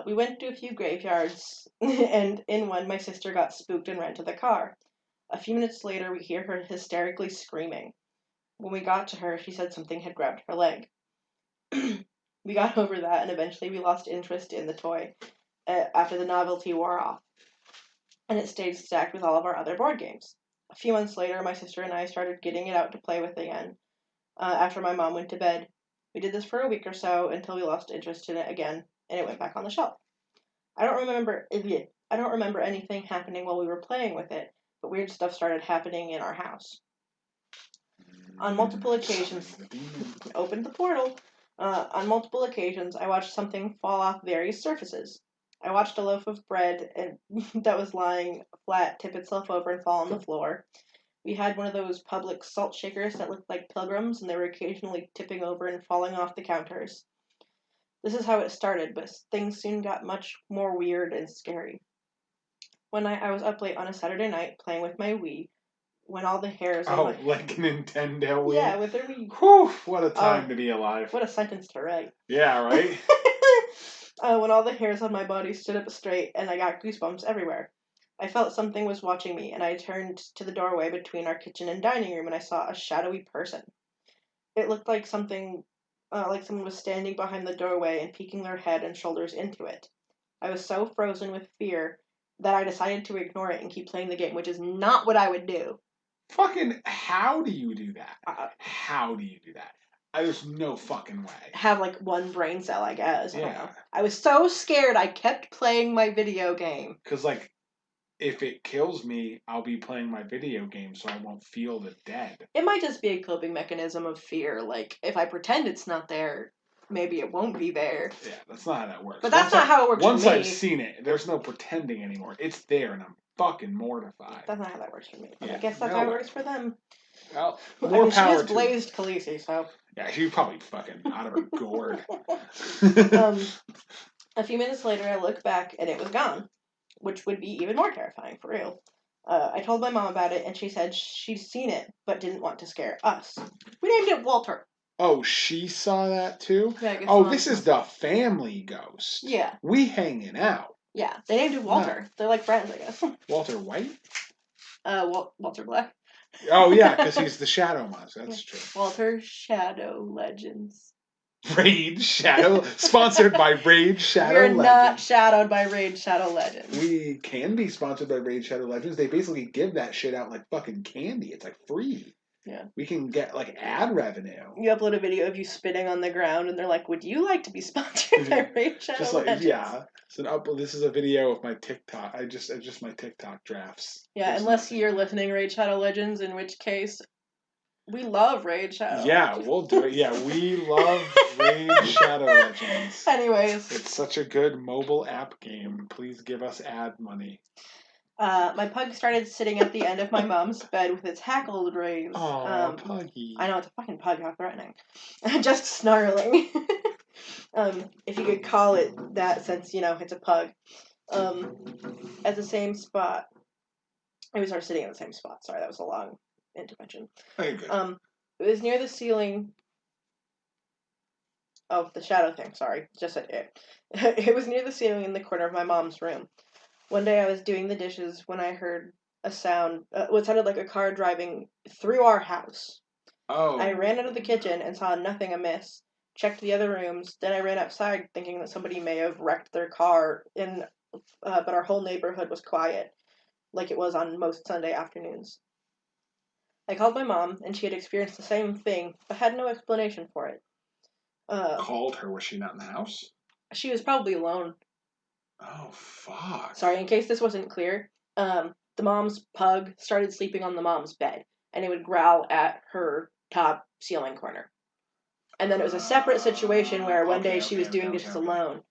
We went to a few graveyards, and in one, my sister got spooked and ran to the car. A few minutes later, we hear her hysterically screaming. When we got to her, she said something had grabbed her leg. We got over that, and eventually we lost interest in the toy after the novelty wore off, and it stayed stacked with all of our other board games. A few months later, my sister and I started getting it out to play with again after my mom went to bed. We did this for a week or so until we lost interest in it again, and it went back on the shelf. I don't remember anything happening while we were playing with it, but weird stuff started happening in our house. On multiple occasions, opened the portal. On multiple occasions, I watched something fall off various surfaces. I watched a loaf of bread that was lying flat tip itself over and fall on the floor. We had one of those public salt shakers that looked like pilgrims, and they were occasionally tipping over and falling off the counters. This is how it started, but things soon got much more weird and scary. One night, I was up late on a Saturday night playing with my Wii, when all the hairs on my... like Nintendo Wii? Yeah, with their Wii. Whew, what a time to be alive. What a sentence to write. Yeah, right? When all the hairs on my body stood up straight and I got goosebumps everywhere. I felt something was watching me, and I turned to the doorway between our kitchen and dining room, and I saw a shadowy person. It looked like someone was standing behind the doorway and peeking their head and shoulders into it. I was so frozen with fear that I decided to ignore it and keep playing the game, which is not what I would do. Fucking, how do you do that? Uh, How do you do that? There's no fucking way. have like one brain cell, I guess. I don't Yeah. know. I was so scared I kept playing my video game. Because, like, if it kills me, I'll be playing my video game so I won't feel the dead. It might just be a coping mechanism of fear. Like, if I pretend it's not there, maybe it won't be there. Yeah, that's not how that works. But that's not how it works for me. Once I've seen it, there's no pretending anymore. It's there, and I'm fucking mortified. That's not how that works for me. Yeah, I guess that's how it works for them. Well, more power she is blazed Khaleesi, so... Yeah, she's probably fucking out of her gourd. A few minutes later, I looked back, and it was gone. Which would be even more terrifying, for real. I told my mom about it, and she said she'd seen it, but didn't want to scare us. We named it Walter. Oh, she saw that too? Yeah, I guess this is the family ghost. Yeah. We hanging out. Yeah, they named it Walter. No. They're like friends, I guess. Walter White? Walter Black. Oh, yeah, because he's the Shadow Monster. That's true. Walter Shadow Legends. Raid Shadow, sponsored by Raid Shadow Legends. We're not shadowed by Raid Shadow Legends. We can be sponsored by Raid Shadow Legends. They basically give that shit out like fucking candy. It's like free. Yeah. We can get like ad revenue. You upload a video of you spitting on the ground, and they're like, "Would you like to be sponsored by Raid Shadow Legends?" Yeah. So this is a video of my TikTok. I just my TikTok drafts. Yeah, unless you're listening Raid Shadow Legends, in which case. We love Raid Shadow. Yeah, we'll do it. Yeah, we love Raid Shadow Legends. Anyways. It's such a good mobile app game. Please give us ad money. My pug started sitting at the end of my mom's bed with its hackles raised. Oh, puggy. I know, it's a fucking pug. How threatening. Just snarling. If you could call it that since, it's a pug. At the same spot. We started sitting at the same spot. Sorry, that was a long intervention. Very good. It was near the ceiling. Oh, the shadow thing. Sorry, just said it. It was near the ceiling in the corner of my mom's room. One day I was doing the dishes when I heard a sound. What sounded like a car driving through our house. Oh. I ran out of the kitchen and saw nothing amiss. Checked the other rooms. Then I ran outside, thinking that somebody may have wrecked their car. But our whole neighborhood was quiet, like it was on most Sunday afternoons. I called my mom, and she had experienced the same thing, but had no explanation for it. Called her? Was she not in the house? She was probably alone. Oh, fuck. Sorry, in case this wasn't clear, the mom's pug started sleeping on the mom's bed, and it would growl at her top ceiling corner. And then it was a separate situation where one day she was doing dishes alone.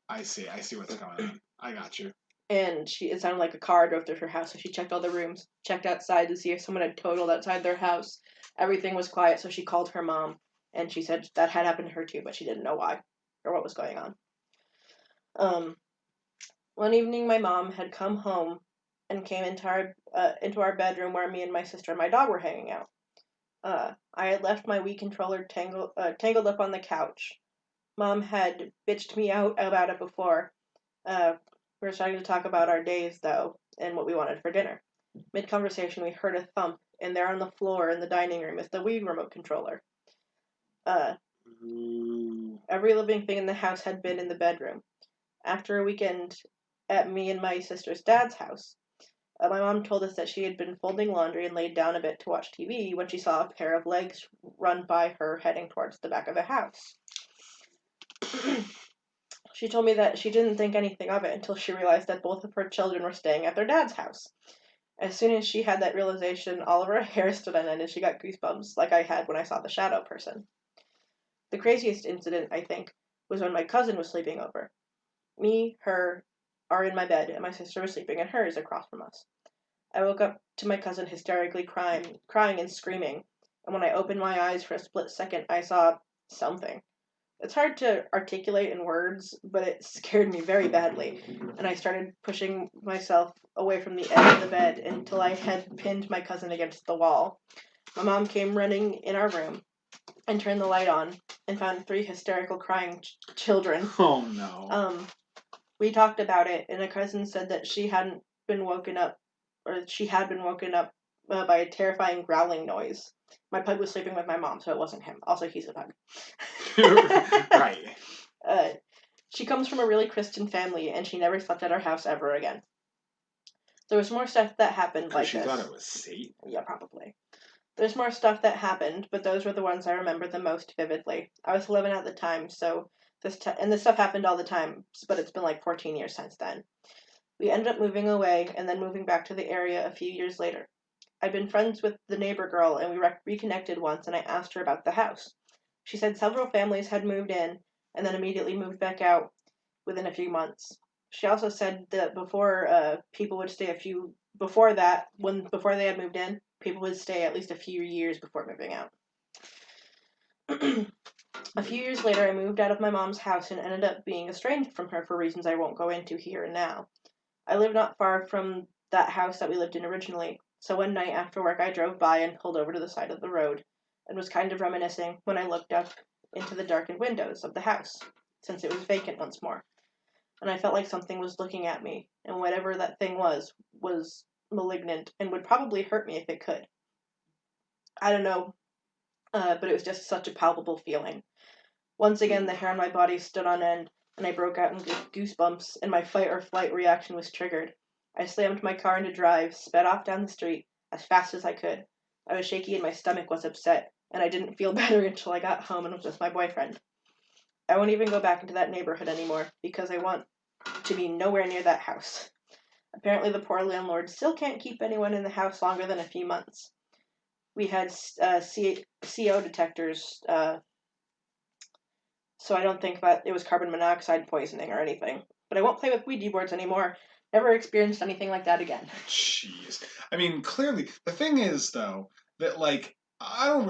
I see what's going on. I got you. And it sounded like a car drove through her house, so she checked all the rooms, checked outside to see if someone had totaled outside their house. Everything was quiet, so she called her mom, and she said that had happened to her too, but she didn't know why, or what was going on. One evening my mom had come home and came into our bedroom where me and my sister and my dog were hanging out. I had left my Wii controller tangled up on the couch. Mom had bitched me out about it before. We were starting to talk about our days, though, and what we wanted for dinner. Mid-conversation, we heard a thump, and there on the floor in the dining room is the Wii remote controller. Every living thing in the house had been in the bedroom. After a weekend at me and my sister's dad's house, my mom told us that she had been folding laundry and laid down a bit to watch TV when she saw a pair of legs run by her heading towards the back of the house. She told me that she didn't think anything of it until she realized that both of her children were staying at their dad's house. As soon as she had that realization, all of her hair stood on end and she got goosebumps like I had when I saw the shadow person. The craziest incident, I think, was when my cousin was sleeping over. Me, her, are in my bed, and my sister was sleeping in hers across from us. I woke up to my cousin hysterically crying and screaming, and when I opened my eyes for a split second, I saw something. It's hard to articulate in words, but it scared me very badly, and I started pushing myself away from the edge of the bed until I had pinned my cousin against the wall. My mom came running in our room and turned the light on and found 3 hysterical crying children. Oh, no. We talked about it, and a cousin said that she had been woken up by a terrifying growling noise. My pug was sleeping with my mom, so it wasn't him. Also, he's a pug. Right. She comes from a really Christian family, and she never slept at our house ever again. There was more stuff that happened like she this. thought it was Satan. Yeah, probably. There's more stuff that happened, but those were the ones I remember the most vividly. I was 11 at the time, so this stuff happened all the time, but it's been like 14 years since then. We ended up moving away and then moving back to the area a few years later. I'd been friends with the neighbor girl, and we reconnected once, and I asked her about the house. She said several families had moved in and then immediately moved back out within a few months. She also said that before people would stay before they had moved in, people would stay at least a few years before moving out. A few years later, I moved out of my mom's house and ended up being estranged from her for reasons I won't go into here and now. I live not far from that house that we lived in originally, so one night after work I drove by and pulled over to the side of the road and was kind of reminiscing when I looked up into the darkened windows of the house, since it was vacant once more. And I felt like something was looking at me, and whatever that thing was malignant and would probably hurt me if it could. I don't know, but it was just such a palpable feeling. Once again, the hair on my body stood on end, and I broke out in goosebumps, and my fight or flight reaction was triggered. I slammed my car into drive, sped off down the street as fast as I could. I was shaky and my stomach was upset, and I didn't feel better until I got home and was with my boyfriend. I won't even go back into that neighborhood anymore, because I want to be nowhere near that house. Apparently the poor landlord still can't keep anyone in the house longer than a few months. We had CO detectors, so I don't think that it was carbon monoxide poisoning or anything. But I won't play with Ouija boards anymore. Never experienced anything like that again. Jeez. I mean, clearly, the thing is, though, that, like, I don't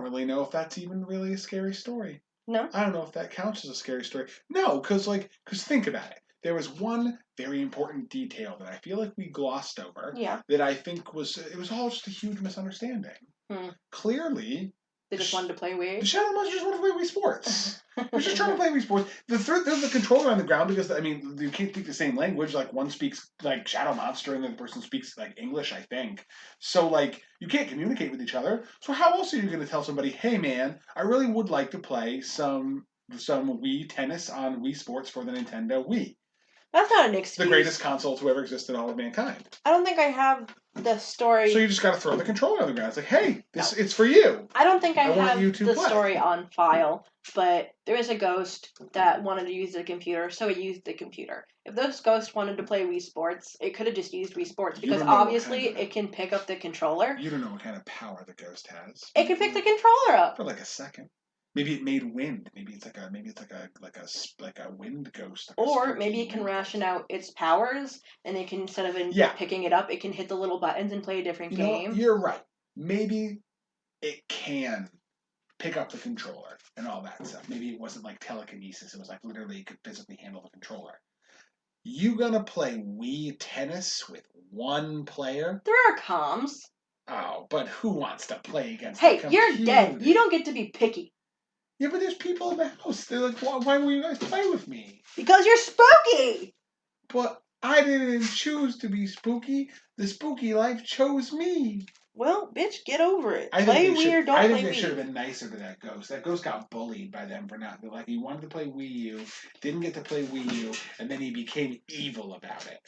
really know if that's even really a scary story. No? I don't know if that counts as a scary story. No, because think about it. There was one very important detail that I feel like we glossed over. Yeah. That I think it was all just a huge misunderstanding. Clearly, they just wanted to play Wii. The Shadow Monsters just wanted to play Wii Sports. They're just trying to play Wii Sports. There's the controller on the ground because, I mean, you can't speak the same language. Like, one speaks, like, Shadow Monster and the other person speaks, like, English, I think. So, like, you can't communicate with each other. So how else are you going to tell somebody, hey, man, I really would like to play some Wii tennis on Wii Sports for the Nintendo Wii? That's not an excuse. The greatest console to ever exist in all of mankind. I don't think I have the story. So you just got to throw the controller on the ground. It's like, hey, it's for you. I don't think I have want you to the play. Story on file, but there is a ghost that wanted to use the computer, so he used the computer. If this ghost wanted to play Wii Sports, it could have just used Wii Sports, because obviously it can pick up the controller. You don't know what kind of power the ghost has. It can pick the controller up. For like a second. Maybe it made wind. Maybe it's like a wind ghost. Or maybe it can ration out its powers, and it can, instead of picking it up, it can hit the little buttons and play a different game. You're right. Maybe it can pick up the controller and all that stuff. Maybe it wasn't like telekinesis. It was like literally it could physically handle the controller. You gonna play Wii tennis with one player? There are comms. Oh, but who wants to play against the computer? You're dead. You don't get to be picky. Yeah, but there's people in the house. They're like, why will you guys play with me? Because you're spooky! But I didn't choose to be spooky. The spooky life chose me. Well, bitch, get over it. Play Wii or don't play Wii. I think they should have been nicer to that ghost. That ghost got bullied by them for not. They're like, he wanted to play Wii U, didn't get to play Wii U, and then he became evil about it.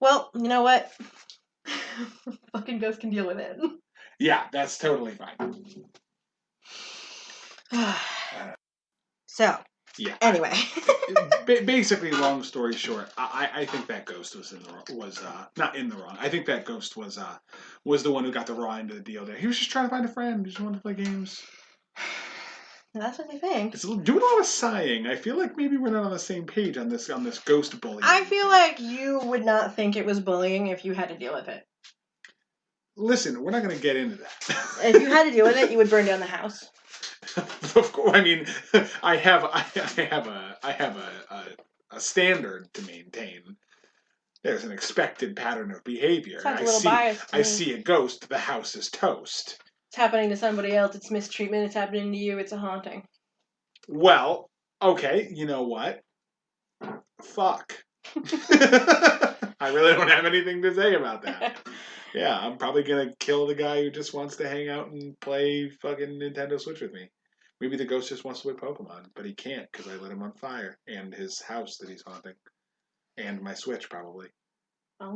Well, you know what? Fucking ghost can deal with it. Yeah, that's totally fine. So, yeah. Anyway, basically, long story short, I think that ghost was not in the wrong. I think that ghost was the one who got the raw end of the deal. There, he was just trying to find a friend. He just wanted to play games. That's what I think. It's doing a lot of sighing. I feel like maybe we're not on the same page on this ghost bullying. I feel like you would not think it was bullying if you had to deal with it. Listen, we're not going to get into that. If you had to deal with it, you would burn down the house. Of course, I mean, I have a standard to maintain. There's an expected pattern of behavior. Sounds a little biased to me. I see a ghost. The house is toast. It's happening to somebody else. It's mistreatment. It's happening to you. It's a haunting. Well, okay. You know what? Fuck. I really don't have anything to say about that. Yeah, I'm probably gonna kill the guy who just wants to hang out and play fucking Nintendo Switch with me. Maybe the ghost just wants to play Pokemon, but he can't because I lit him on fire and his house that he's haunting, and my Switch probably. Okay,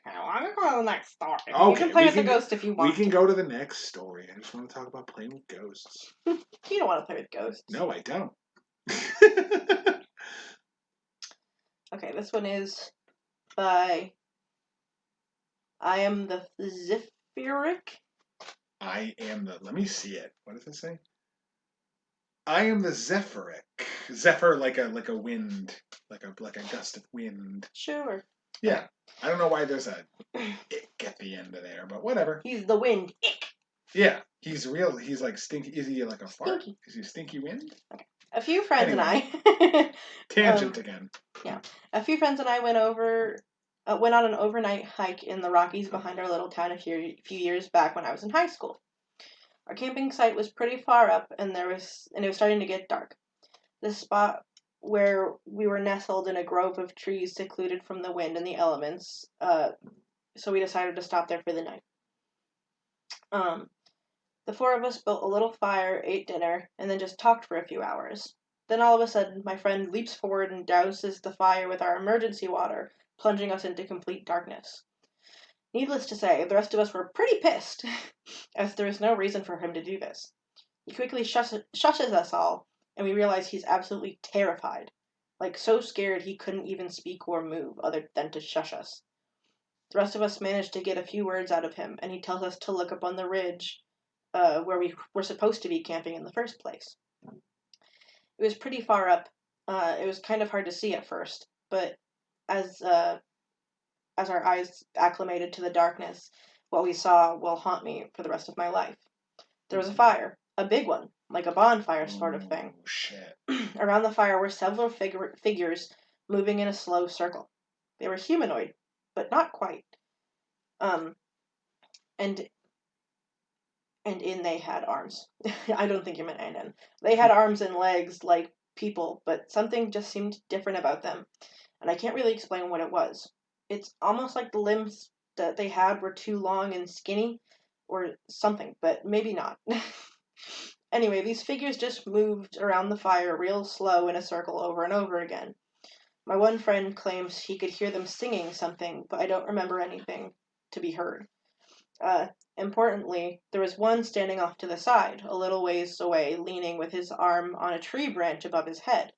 well, I'm gonna go to the next story. Okay, you can play with the ghost if you want. We can go to the next story. I just want to talk about playing with ghosts. You don't want to play with ghosts. No, I don't. Okay, this one is by I am the Zephyric. I am the. Let me see it. What does it say? I am the Zephyric. Zephyr, like a wind, like a gust of wind. Sure. Yeah, I don't know why there's a ick at the end of there, but whatever. He's the wind. Ick. Yeah, he's real. He's like stinky. Is he like a fart? Stinky. Is he stinky wind? Okay. A few friends and I. Tangent again. Yeah, a few friends and I went on an overnight hike in the Rockies behind our little town a few years back when I was in high school. Our camping site was pretty far up, and it was starting to get dark. The spot where we were nestled in a grove of trees secluded from the wind and the elements, so we decided to stop there for the night. The four of us built a little fire, ate dinner, and then just talked for a few hours. Then all of a sudden, my friend leaps forward and douses the fire with our emergency water, plunging us into complete darkness. Needless to say, the rest of us were pretty pissed, as there was no reason for him to do this. He quickly shushes us all, and we realize he's absolutely terrified. Like, so scared he couldn't even speak or move, other than to shush us. The rest of us managed to get a few words out of him, and he tells us to look up on the ridge, where we were supposed to be camping in the first place. It was pretty far up. It was kind of hard to see at first, but as our eyes acclimated to the darkness, what we saw will haunt me for the rest of my life. There was a fire, a big one, like a bonfire sort of thing. Oh, shit. Around the fire were several figures moving in a slow circle. They were humanoid, but not quite. And in they had arms. I don't think you meant and in. They had arms and legs like people, but something just seemed different about them, and I can't really explain what it was. It's almost like the limbs that they had were too long and skinny, or something, but maybe not. Anyway, these figures just moved around the fire real slow in a circle over and over again. My one friend claims he could hear them singing something, but I don't remember anything to be heard. Importantly, there was one standing off to the side, a little ways away, leaning with his arm on a tree branch above his head.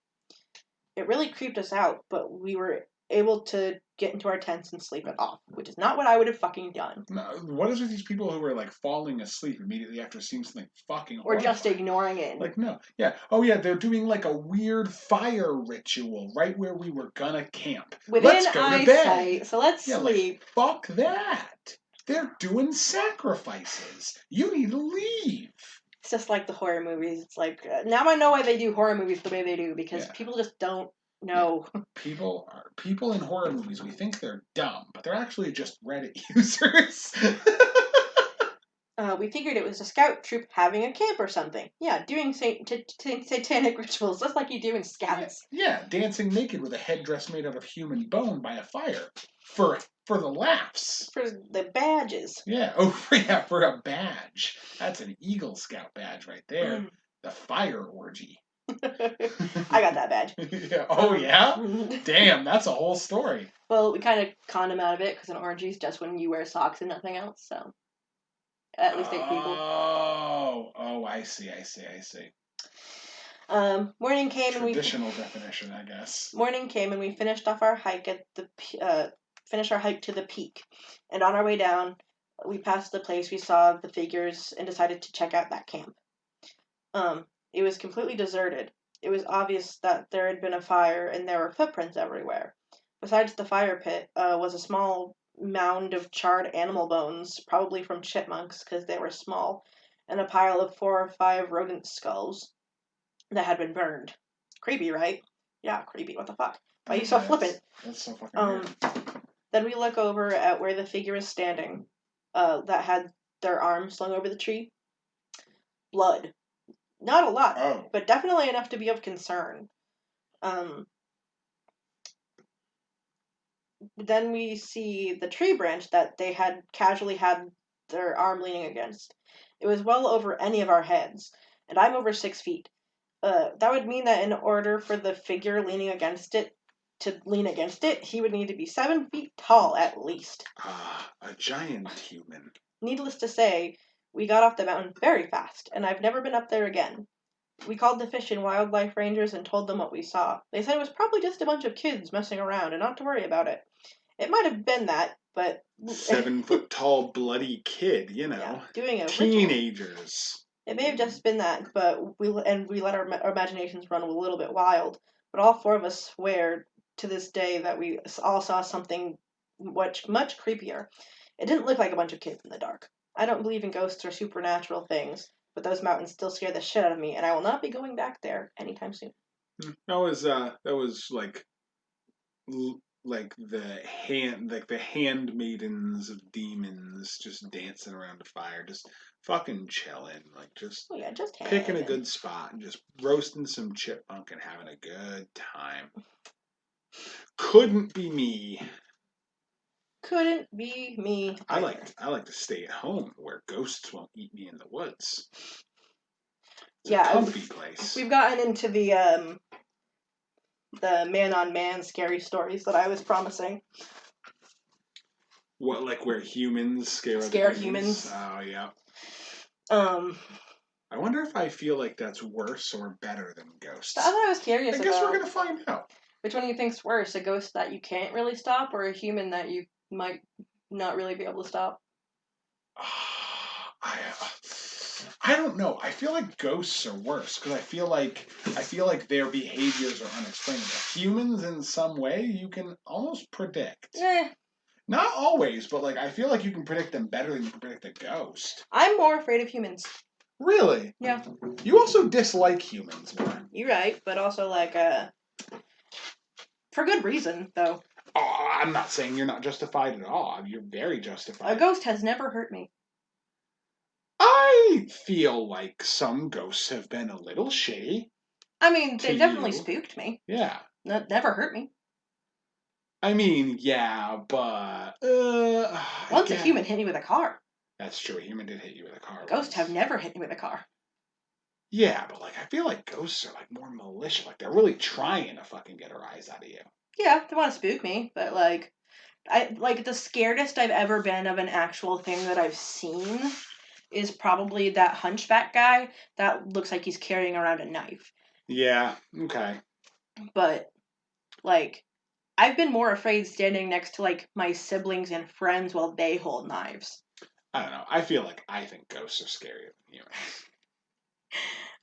It really creeped us out, but we were able to get into our tents and sleep it off, which is not what I would have fucking done. No, what is with these people who are like falling asleep immediately after seeing something fucking Or horrifying? just ignoring it. Like, no. Yeah. Oh, yeah, they're doing like a weird fire ritual right where we were gonna camp. Within let's go eyesight, to bed. so let's Like, sleep. fuck that. They're doing sacrifices. You need to leave. It's just like the horror movies. It's like, now I know why they do horror movies the way they do, because people just don't know. Yeah. People in horror movies, we think they're dumb, but they're actually just Reddit users. We figured it was a scout troop having a camp or something. Yeah, doing satanic rituals, just like you do in Scouts. Yeah, dancing naked with a headdress made out of human bone by a fire. For the laughs. For the badges. Yeah, for a badge. That's an Eagle Scout badge right there. The fire orgy. I got that badge. Yeah. Oh, yeah? Damn, that's a whole story. Well, we kind of conned him out of it, because an orgy is just when you wear socks and nothing else, so... At least 8 people. Oh, I see. Morning came Traditional definition, I guess. Morning came and we finished off our hike finished our hike to the peak, and on our way down, we passed the place we saw the figures and decided to check out that camp. It was completely deserted. It was obvious that there had been a fire and there were footprints everywhere. Besides the fire pit, was a small mound of charred animal bones, probably from chipmunks because they were small, and a pile of 4 or 5 rodent skulls that had been burned. Creepy, right? Yeah, creepy. What the fuck? Why are you so flippant? That's so fucking weird. Then we look over at where the figure is standing, that had their arms slung over the tree. Blood. Not a lot, but definitely enough to be of concern. Then we see the tree branch that they had casually had their arm leaning against. It was well over any of our heads, and I'm over 6 feet. That would mean that in order for the figure leaning against it to lean against it, he would need to be 7 feet tall at least. Ah, a giant human. Needless to say, we got off the mountain very fast, and I've never been up there again. We called the Fish and Wildlife Rangers and told them what we saw. They said it was probably just a bunch of kids messing around and not to worry about it. It might have been that, but 7 foot tall, bloody kid, yeah, doing a ritual. Teenagers. It may have just been that, but we let our imaginations run a little bit wild. But all 4 of us swear to this day that we all saw something much creepier. It didn't look like a bunch of kids in the dark. I don't believe in ghosts or supernatural things, but those mountains still scare the shit out of me, and I will not be going back there anytime soon. That was like the handmaidens of demons just dancing around a fire, just fucking chilling, like just just picking a good spot and just roasting some chipmunk and having a good time. Couldn't be me. Couldn't be me. I like to stay at home where ghosts won't eat me in the woods. It's a comfy place. We've gotten into the man-on-man scary stories that I was promising. What, like where humans scare humans? Oh, yeah. I wonder if I feel like that's worse or better than ghosts. That's what I was curious about. I guess we're going to find out. Which one do you think's worse? A ghost that you can't really stop or a human that you might not really be able to stop? I don't know. I feel like ghosts are worse because I feel like their behaviors are unexplainable. Humans, in some way, you can almost predict. Not always, but like I feel like you can predict them better than you can predict a ghost. I'm more afraid of humans. Really? Yeah. You also dislike humans more. You're right, but also like for good reason, though. Oh, I'm not saying you're not justified at all. You're very justified. A ghost has never hurt me. I feel like some ghosts have been a little shitty. I mean, they definitely spooked me. Yeah. That never hurt me. I mean, yeah, but... Once a human hit me with a car. That's true. A human did hit you with a car. Ghosts have never hit me with a car. Yeah, but like I feel like ghosts are like more malicious. Like they're really trying to fucking get a rise out of you. Yeah, they want to spook me, but like... the scaredest I've ever been of an actual thing that I've seen is probably that hunchback guy that looks like he's carrying around a knife. Yeah, okay. But, like, I've been more afraid standing next to, like, my siblings and friends while they hold knives. I don't know. I feel like I think ghosts are scarier than humans.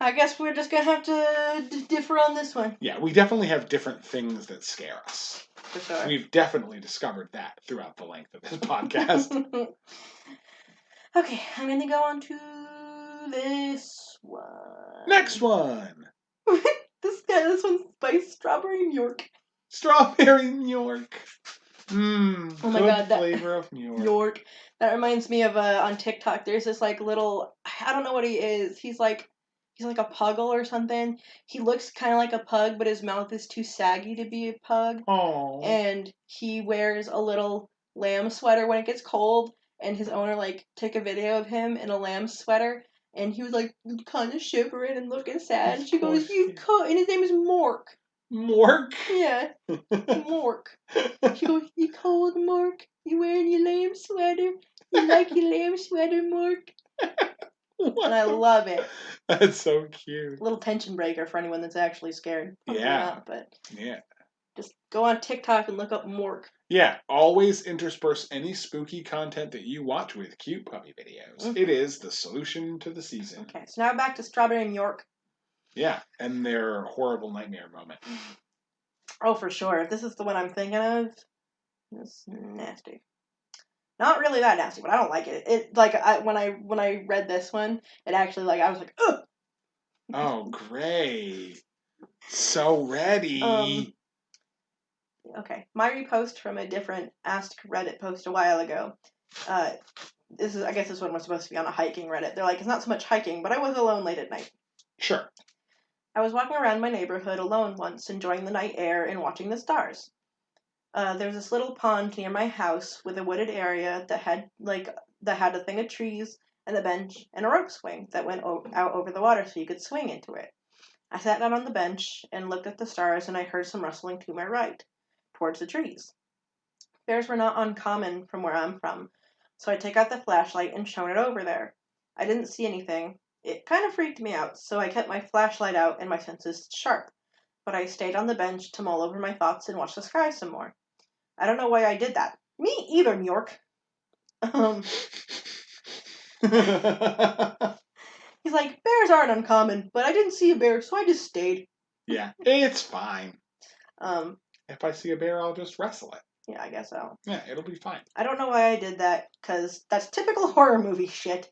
I guess we're just gonna have to differ on this one. Yeah, we definitely have different things that scare us. For sure. We've definitely discovered that throughout the length of this podcast. Okay, I'm gonna go on to this one. Next one! This one's by Strawberry New York. Strawberry New York. Oh my god, that flavor of New York. That reminds me of on TikTok. There's this like little, I don't know what he is. He's like a puggle or something. He looks kind of like a pug, but his mouth is too saggy to be a pug. Oh. And he wears a little lamb sweater when it gets cold. And his owner like took a video of him in a lamb sweater, and he was like kind of shivering and looking sad. And she goes, "You cold," and his name is Mork. Mork? Yeah, Mork. She goes, "You cold, Mork? You wearing your lamb sweater? You like your lamb sweater, Mork?" And I love it. That's so cute. A little tension breaker for anyone that's actually scared. Probably not, but yeah. Just go on TikTok and look up Mork. Yeah, always intersperse any spooky content that you watch with cute puppy videos. Mm-hmm. It is the solution to the season. Okay, so now back to Strawberry New York. Yeah, and their horrible nightmare moment. Oh, for sure. If this is the one I'm thinking of, it's nasty. Not really that nasty, but I don't like it. It like when I read this one, it actually like I was like, ugh. Oh, great! So ready. Okay, my repost from a different Ask Reddit post a while ago. I guess this one was supposed to be on a hiking Reddit. They're like, it's not so much hiking, but I was alone late at night. Sure. I was walking around my neighborhood alone once, enjoying the night air and watching the stars. There's this little pond near my house with a wooded area that had a thing of trees and a bench and a rope swing that went out over the water so you could swing into it. I sat down on the bench and looked at the stars, and I heard some rustling to my right, towards the trees. Bears were not uncommon from where I'm from, so I take out the flashlight and shone it over there. I didn't see anything. It kind of freaked me out, so I kept my flashlight out and my senses sharp, but I stayed on the bench to mull over my thoughts and watch the sky some more. I don't know why I did that. Me either, York. He's like, bears aren't uncommon, but I didn't see a bear, so I just stayed. Yeah, it's fine. Um, If I see a bear, I'll just wrestle it. Yeah, I guess so. Yeah, it'll be fine. I don't know why I did that, because that's typical horror movie shit.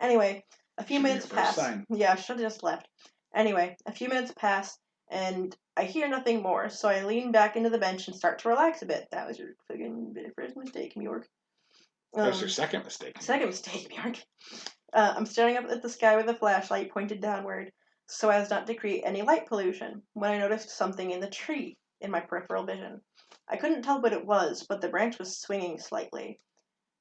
Anyway, a few minutes pass. Yeah, I should have just left. Anyway, a few minutes pass, and I hear nothing more, so I lean back into the bench and start to relax a bit. That was your fucking first mistake, York. That was your second mistake. Second mistake, York. I'm staring up at the sky with a flashlight pointed downward, so as not to create any light pollution, when I noticed something in the tree in my peripheral vision. I couldn't tell what it was, but the branch was swinging slightly,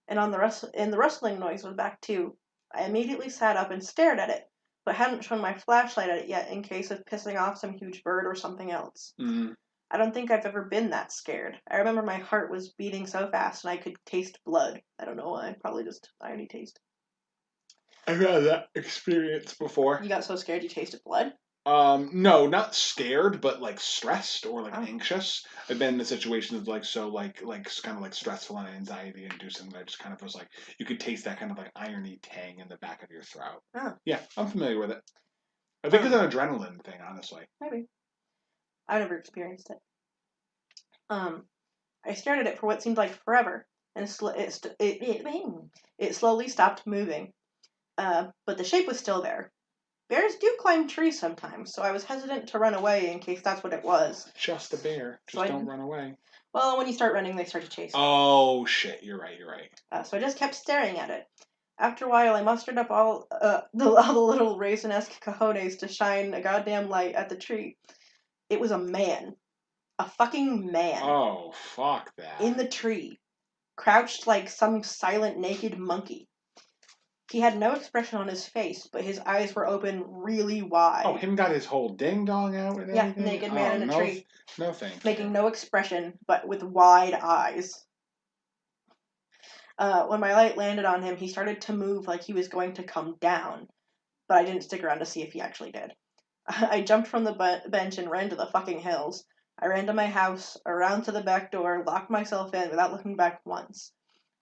and the rustling noise was back too. I immediately sat up and stared at it, but hadn't shown my flashlight at it yet in case of pissing off some huge bird or something else. Mm. I don't think I've ever been that scared. I remember my heart was beating so fast and I could taste blood. I don't know why. Probably just irony taste. I've had that experience before. You got so scared you tasted blood? No, not scared, but like stressed or like anxious. I've been in situations like kind of like stressful and anxiety inducing that I just kind of was like you could taste that kind of like irony tang in the back of your throat. Oh. Yeah, I'm familiar with it. I think it's an adrenaline thing, honestly. Maybe. I've never experienced it. I stared at it for what seemed like forever, and it slowly stopped moving. But the shape was still there. Bears do climb trees sometimes, so I was hesitant to run away in case that's what it was. Just a bear. Just don't run away. Well, when you start running, they start to chase you. Oh, shit. You're right. So I just kept staring at it. After a while, I mustered up all the little raisin-esque cojones to shine a goddamn light at the tree. It was a man. A fucking man. Oh, fuck that. In the tree. Crouched like some silent naked monkey. He had no expression on his face, but his eyes were open really wide. Oh, him got his whole ding-dong out and everything? Yeah, naked man in a tree. No thanks. Making no expression, but with wide eyes. When my light landed on him, he started to move like he was going to come down, but I didn't stick around to see if he actually did. I jumped from the bench and ran to the fucking hills. I ran to my house, around to the back door, locked myself in without looking back once.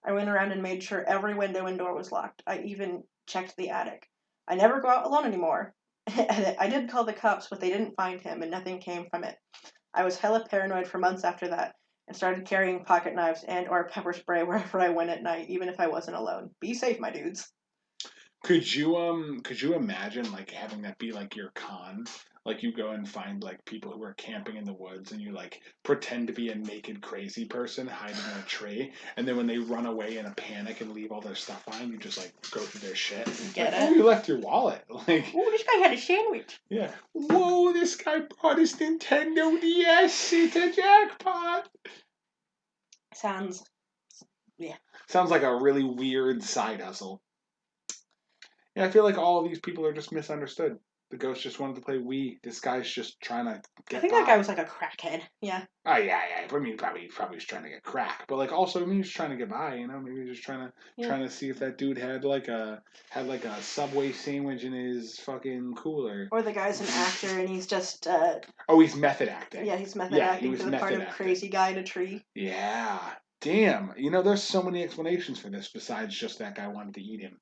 I went around and made sure every window and door was locked. I even checked the attic. I never go out alone anymore. I did call the cops, but they didn't find him, and nothing came from it. I was hella paranoid for months after that, and started carrying pocket knives and or pepper spray wherever I went at night, even if I wasn't alone. Be safe, my dudes. Could you imagine like having that be like your con? Like you go and find like people who are camping in the woods and you like pretend to be a naked crazy person hiding in a tree, and then when they run away in a panic and leave all their stuff behind, you just like go through their shit. Get like, it? Oh, you left your wallet. Like, oh, this guy had a sandwich. Yeah. Whoa, this guy brought his Nintendo DS. It's a jackpot. Sounds like a really weird side hustle. Yeah, I feel like all of these people are just misunderstood. The ghost just wanted to play Wii. This guy's just trying to get I think by. that guy was like a crackhead. Yeah. Oh, yeah. I mean, probably was trying to get crack. But, like, also, maybe he's trying to get by, you know? Maybe he's just trying to see if that dude had a Subway sandwich in his fucking cooler. Or the guy's an actor and he's just... he's method acting. Yeah, he's method acting for the part of crazy guy in a tree. Yeah. Damn. You know, there's so many explanations for this besides just that guy wanted to eat him.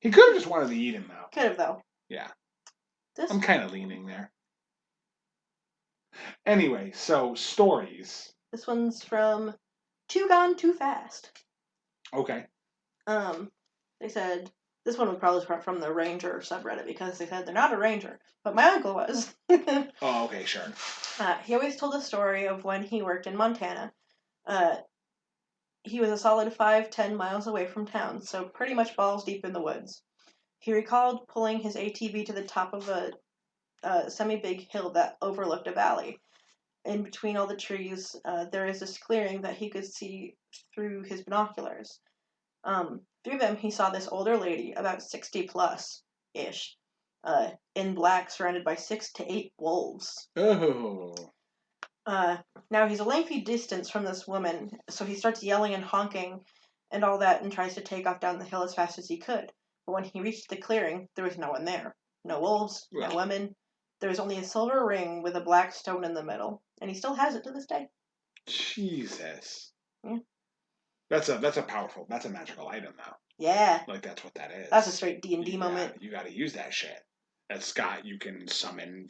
He could have just wanted to eat him, though. Could have, though. Yeah. I'm kind of leaning there. Anyway, so stories. This one's from Too Gone Too Fast. Okay. They said this one was probably from the Ranger subreddit because they said they're not a ranger, but my uncle was. Oh, okay, sure. He always told a story of when he worked in Montana. He was a solid 5-10 miles away from town, so pretty much balls deep in the woods. He recalled pulling his ATV to the top of a semi-big hill that overlooked a valley. In between all the trees, there is this clearing that he could see through his binoculars. Through them, he saw this older lady, about 60 plus ish, in black, surrounded by 6 to 8 wolves. Oh. Now he's a lengthy distance from this woman, so he starts yelling and honking and all that and tries to take off down the hill as fast as he could. But when he reached the clearing, there was no one there. No wolves, no women. There was only a silver ring with a black stone in the middle, and he still has it to this day. Jesus. Yeah. That's a powerful, that's a magical item though. Yeah. Like that's what that is. That's a straight D&D moment. You gotta use that shit. As Scott, you can summon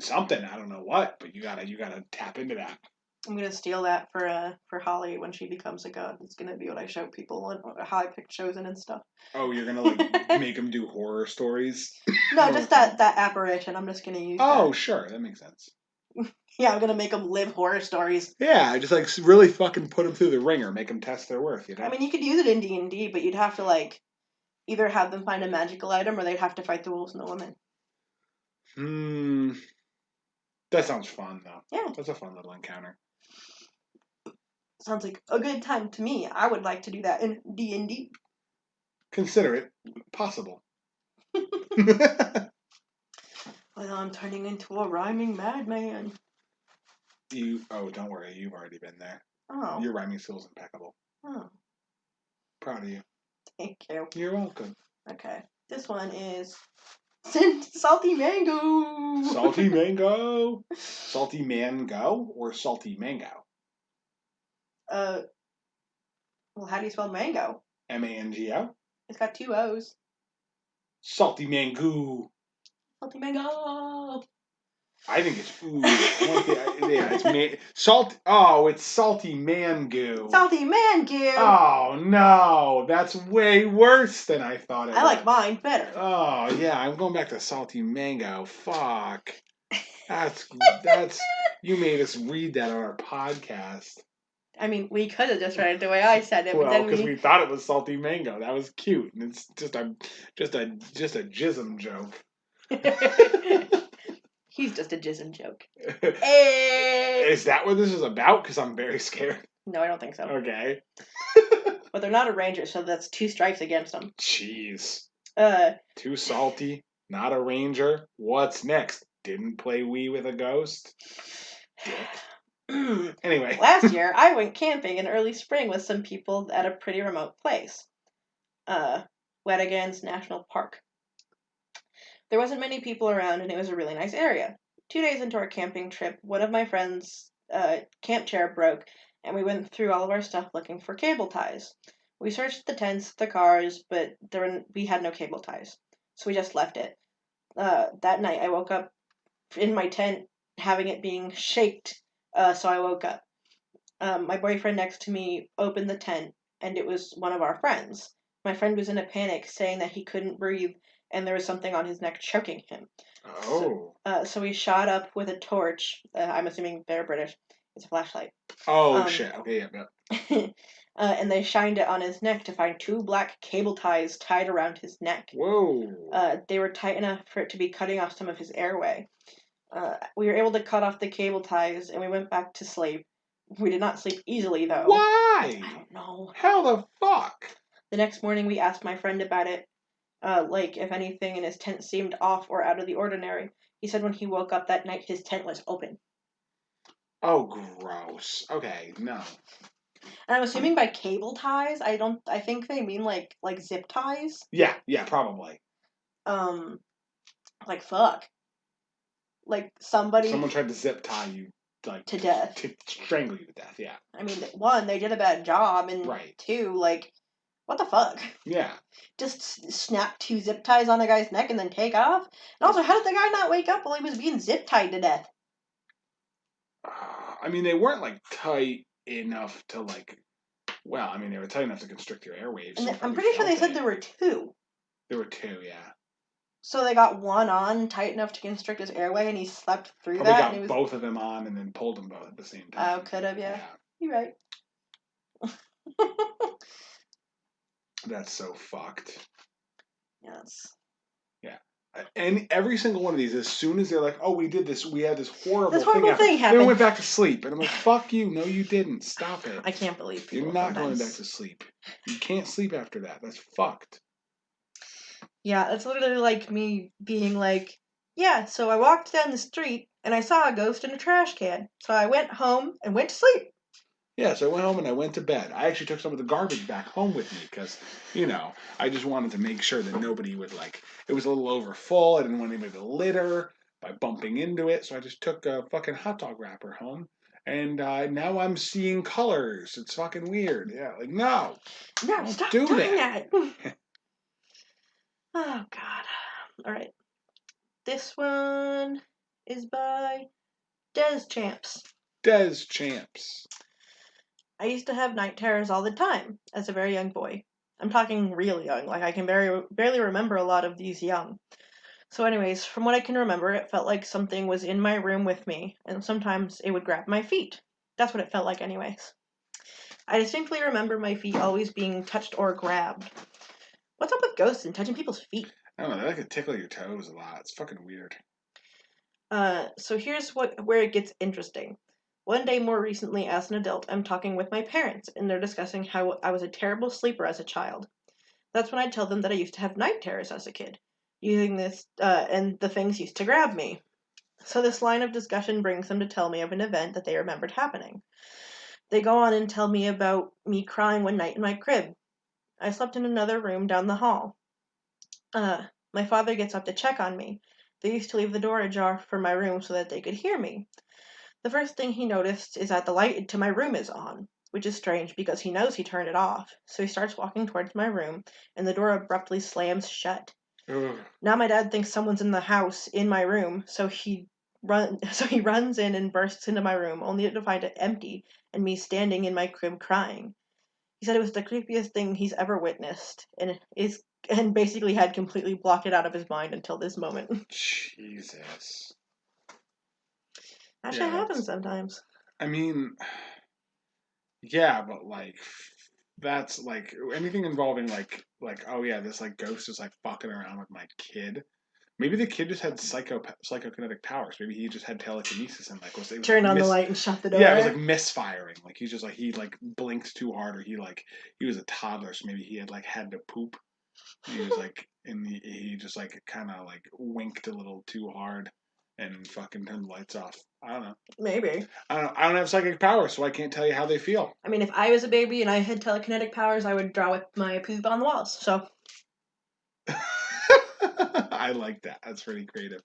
something, I don't know what, but you gotta tap into that. I'm gonna steal that for Holly when she becomes a god. It's gonna be what I show people and how I pick Chosen and stuff. Oh, you're gonna like make them do horror stories? No, just that apparition. I'm just gonna use. Oh, sure, that makes sense. Yeah, I'm gonna make them live horror stories. Yeah, just like really fucking put them through the ringer, make them test their worth. You know. I mean, you could use it in D&D, but you'd have to like either have them find a magical item or they'd have to fight the wolves and the women. That sounds fun though. Yeah, that's a fun little encounter. Sounds like a good time to me. I would like to do that in D&D. Consider it possible. Well, I'm turning into a rhyming madman. Don't worry, you've already been there. Oh. Your rhyming skill's impeccable. Oh. Proud of you. Thank you. You're welcome. Okay. This one is salty mango. Salty mango. Salty mango or salty mango? Well, how do you spell mango? MANGO? It's got 2 O's. Salty mango. Salty mango. I think it's it's salt. Oh, it's salty mango. Salty mango. Oh no, that's way worse than I thought it was. I like mine better. Oh yeah, I'm going back to salty mango. Fuck. That's you made us read that on our podcast. I mean, we could have just read it the way I said it, well, but then because we thought it was salty mango. That was cute, and it's just a jism joke. He's just a jism joke. Is that what this is about? Because I'm very scared. No, I don't think so. Okay. But they're not a ranger, so that's 2 strikes against them. Jeez. Too salty. Not a ranger. What's next? Didn't play Wii with a ghost? Dick. Anyway. Last year, I went camping in early spring with some people at a pretty remote place. Wetagans National Park. There wasn't many people around, and it was a really nice area. 2 days into our camping trip, one of my friends' camp chair broke, and we went through all of our stuff looking for cable ties. We searched the tents, the cars, but we had no cable ties, so we just left it. That night, I woke up in my tent, having it being shaked, so I woke up. My boyfriend next to me opened the tent, and it was one of our friends. My friend was in a panic, saying that he couldn't breathe, and there was something on his neck choking him. Oh. So we shot up with a torch. I'm assuming they're British. It's a flashlight. Oh, shit. Okay, yeah. And they shined it on his neck to find 2 black cable ties tied around his neck. Whoa. They were tight enough for it to be cutting off some of his airway. We were able to cut off the cable ties, and we went back to sleep. We did not sleep easily, though. Why? I don't know. How the fuck? The next morning, we asked my friend about it. If anything in his tent seemed off or out of the ordinary. He said when he woke up that night, his tent was open. Oh, gross. Okay, no. And I'm assuming by cable ties, I think they mean like zip ties. Yeah, probably. Like fuck. Like someone tried to zip tie you like to death. To strangle you to death, yeah. I mean, 1, they did a bad job, and 2, like, what the fuck? Yeah. Just snap 2 zip ties on a guy's neck and then take off? And also, how did the guy not wake up while he was being zip tied to death? I mean, they weren't, like, tight enough to, like... Well, I mean, they were tight enough to constrict your airwaves. And I'm pretty sure they said there were 2. There were 2, yeah. So they got 1 on, tight enough to constrict his airway, and he slept through Probably that. Got both of them on and then pulled them both at the same time. Oh, could have, yeah. You're right. That's so fucked. Yes. Yeah. And every single one of these, as soon as they're like, "Oh, we did this. We had this horrible thing happen," thing then happened. I went back to sleep, and I'm like, "Fuck you! No, you didn't. Stop it. I can't believe people. You're not sometimes. going back to sleep. You can't sleep after that. That's fucked." Yeah, it's literally like me being like, yeah, so I walked down the street and I saw a ghost in a trash can. So I went home and went to sleep. Yeah, so I went home and I went to bed. I actually took some of the garbage back home with me because, I just wanted to make sure that nobody would it was a little over full. I didn't want anybody to litter by bumping into it. So I just took a fucking hot dog wrapper home. And now I'm seeing colors. It's fucking weird. Yeah, no. No, Don't stop do doing that. that. Oh, God. All right. This one is by Des Champs. Des Champs. I used to have night terrors all the time as a very young boy. I'm talking real young, like I can barely remember a lot of these young. So anyways, from what I can remember, it felt like something was in my room with me, and sometimes it would grab my feet. That's what it felt like anyways. I distinctly remember my feet always being touched or grabbed. What's up with ghosts and touching people's feet? I don't know. They like to tickle your toes a lot. It's fucking weird. So here's where it gets interesting. One day more recently, as an adult, I'm talking with my parents, and they're discussing how I was a terrible sleeper as a child. That's when I tell them that I used to have night terrors as a kid, using this, and the things used to grab me. So this line of discussion brings them to tell me of an event that they remembered happening. They go on and tell me about me crying one night in my crib. I slept in another room down the hall. My father gets up to check on me. They used to leave the door ajar for my room so that they could hear me. The first thing he noticed is that the light to my room is on, which is strange because he knows he turned it off. So he starts walking towards my room, and the door abruptly slams shut. Ugh. Now my dad thinks someone's in the house in my room, so he runs in and bursts into my room, only to find it empty and me standing in my crib crying. He said it was the creepiest thing he's ever witnessed, and basically had completely blocked it out of his mind until this moment. Jesus. That shit Yeah, happens sometimes. I mean, yeah, but that's anything involving oh yeah, this ghost is fucking around with my kid. Maybe the kid just had psychokinetic powers. Maybe he just had telekinesis and Turn on the light and shut the door. Yeah, it was misfiring. He's just he blinked too hard, or he was a toddler, so maybe he had to poop. He was he just kind of winked a little too hard and fucking turned the lights off. I don't know. Maybe. I don't have psychic powers, so I can't tell you how they feel. I mean, if I was a baby and I had telekinetic powers, I would draw with my poop on the walls. So. I like that. That's pretty creative.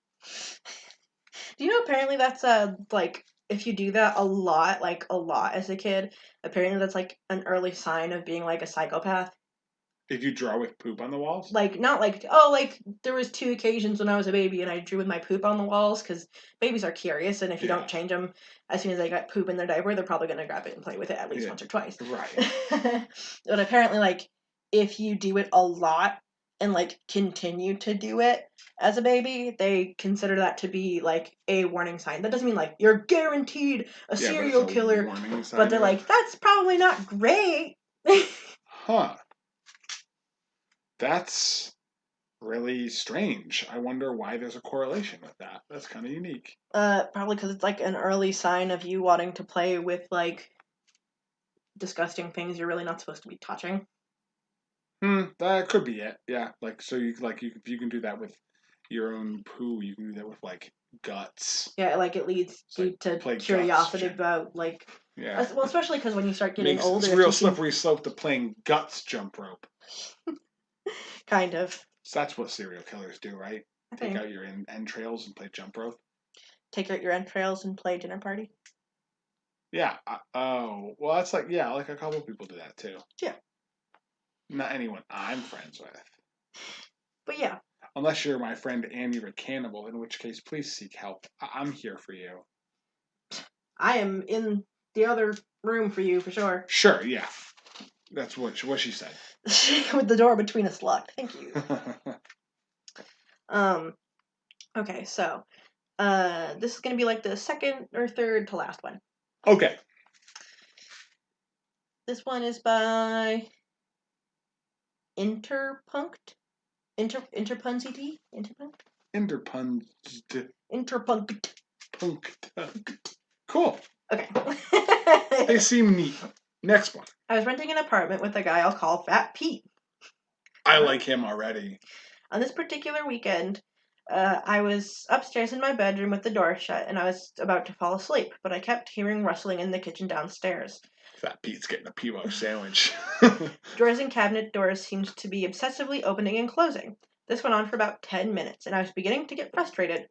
Do you know apparently that's if you do that a lot as a kid, apparently that's an early sign of being a psychopath. If you draw with poop on the walls? Not there was 2 occasions when I was a baby and I drew with my poop on the walls because babies are curious, and if you don't change them as soon as they got poop in their diaper, they're probably going to grab it and play with it at least once or twice. Right. But apparently, if you do it a lot and continue to do it as a baby, they consider that to be a warning sign. That doesn't mean you're guaranteed a serial killer, but they're that's probably not great. Huh. That's really strange. I wonder why there's a correlation with that. That's kind of unique. Probably because it's an early sign of you wanting to play with disgusting things you're really not supposed to be touching. That could be it. Yeah, so you you can do that with your own poo. You can do that with guts. Yeah, it leads you to curiosity about Yeah. Well, especially because when you start getting older, it's a real slippery slope to playing guts jump rope. Kind of. So that's what serial killers do, right? Take out your entrails and play jump rope. Take out your entrails and play dinner party. Yeah. Oh, well, that's a couple of people do that too. Yeah. Not anyone I'm friends with. But yeah. Unless you're my friend and you're a cannibal, in which case please seek help. I'm here for you. I am in the other room for you for sure. Sure, yeah. That's what she said. With the door between us locked. Thank you. Okay, so this is gonna be the second or third to last one. Okay. This one is by Interpunct. Interpunct? Interpunct. Interpunct. Cool. Okay. They seem neat. Next one. I was renting an apartment with a guy I'll call Fat Pete. I like him already. On this particular weekend, I was upstairs in my bedroom with the door shut, and I was about to fall asleep, but I kept hearing rustling in the kitchen downstairs. Fat Pete's getting a P-Mo sandwich. Drawers and cabinet doors seemed to be obsessively opening and closing. This went on for about 10 minutes, and I was beginning to get frustrated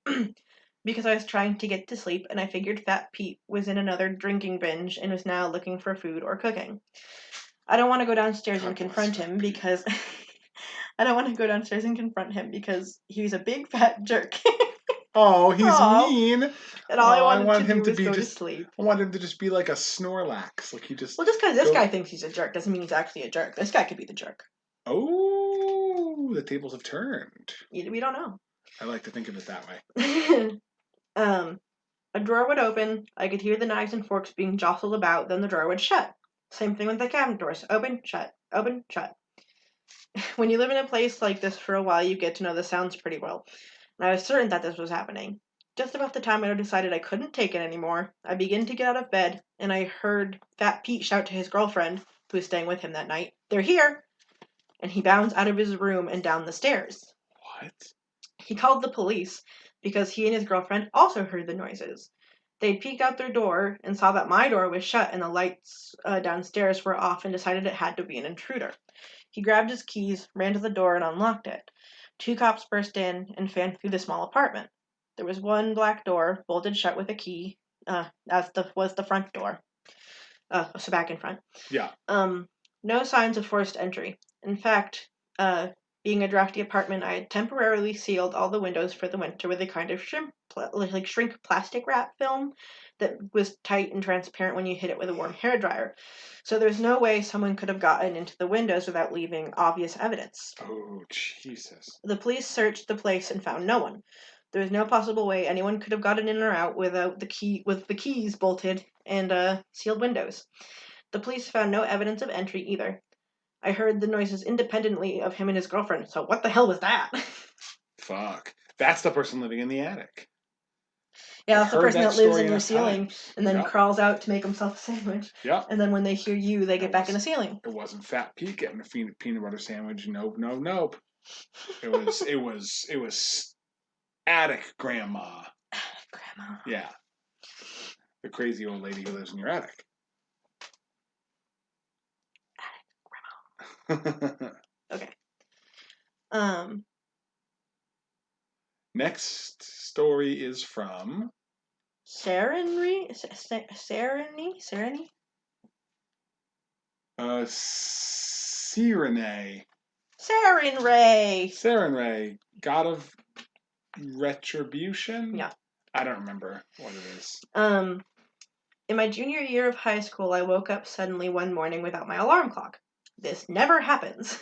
because I was trying to get to sleep, and I figured Fat Pete was in another drinking binge and was now looking for food or cooking. I don't want to go downstairs and confront him because... I don't want to go downstairs and confront him because he's a big fat jerk. Oh, he's mean. And all I want wanted to him do to was be go just, to sleep. I want him to just be like a Snorlax. Like he just. Well, just because this guy thinks he's a jerk doesn't mean he's actually a jerk. This guy could be the jerk. Oh, the tables have turned. We don't know. I like to think of it that way. A drawer would open. I could hear the knives and forks being jostled about. Then the drawer would shut. Same thing with the cabinet doors. Open, shut. Open, shut. When you live in a place like this for a while, you get to know the sounds pretty well. And I was certain that this was happening. Just about the time I decided I couldn't take it anymore, I began to get out of bed, and I heard Fat Pete shout to his girlfriend, who was staying with him that night, "They're here!" And he bounds out of his room and down the stairs. What? He called the police because he and his girlfriend also heard the noises. They peeked out their door and saw that my door was shut and the lights downstairs were off and decided it had to be an intruder. He grabbed his keys, ran to the door, and unlocked it. 2 cops burst in and fanned through the small apartment. There was one black door, bolted shut with a key, as was the front door. So back in front. Yeah. No signs of forced entry. In fact, being a drafty apartment, I had temporarily sealed all the windows for the winter with a kind of shrink plastic wrap film that was tight and transparent when you hit it with a warm hairdryer. So there's no way someone could have gotten into the windows without leaving obvious evidence. Oh, Jesus. The police searched the place and found no one. There was no possible way anyone could have gotten in or out without the keys bolted and sealed windows. The police found no evidence of entry either. I heard the noises independently of him and his girlfriend, so what the hell was that? Fuck. That's the person living in the attic. Yeah, that's the person that lives in your ceiling and then crawls out to make himself a sandwich. Yeah. And then when they hear you, they get back in the ceiling. It wasn't Fat Pete getting a peanut butter sandwich. Nope. It was attic grandma. Attic grandma. Yeah. The crazy old lady who lives in your attic. Attic grandma. Okay. Next story is from Sereny? Serenray, god of retribution? Yeah. I don't remember what it is. In my junior year of high school, I woke up suddenly one morning without my alarm clock. This never happens.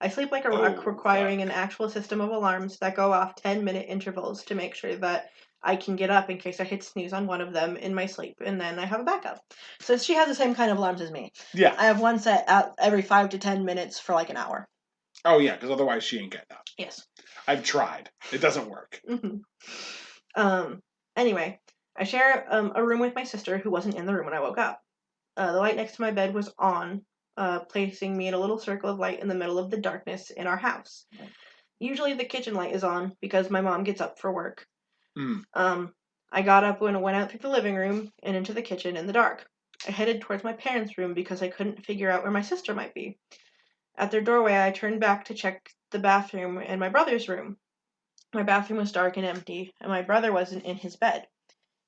I sleep like a rock, requiring an actual system of alarms that go off 10-minute intervals to make sure that I can get up in case I hit snooze on one of them in my sleep, and then I have a backup. So she has the same kind of alarms as me. Yeah. I have one set out every 5 to 10 minutes for like an hour. Oh, yeah, because otherwise she ain't getting up. Yes. I've tried. It doesn't work. Mm-hmm. Anyway, I share a room with my sister who wasn't in the room when I woke up. The light next to my bed was on, placing me in a little circle of light in the middle of the darkness in our house. Usually the kitchen light is on because my mom gets up for work. I got up when I went out through the living room and into the kitchen in the dark. I headed towards my parents' room because I couldn't figure out where my sister might be. At their doorway, I turned back to check the bathroom and my brother's room. My bathroom was dark and empty, and my brother wasn't in his bed.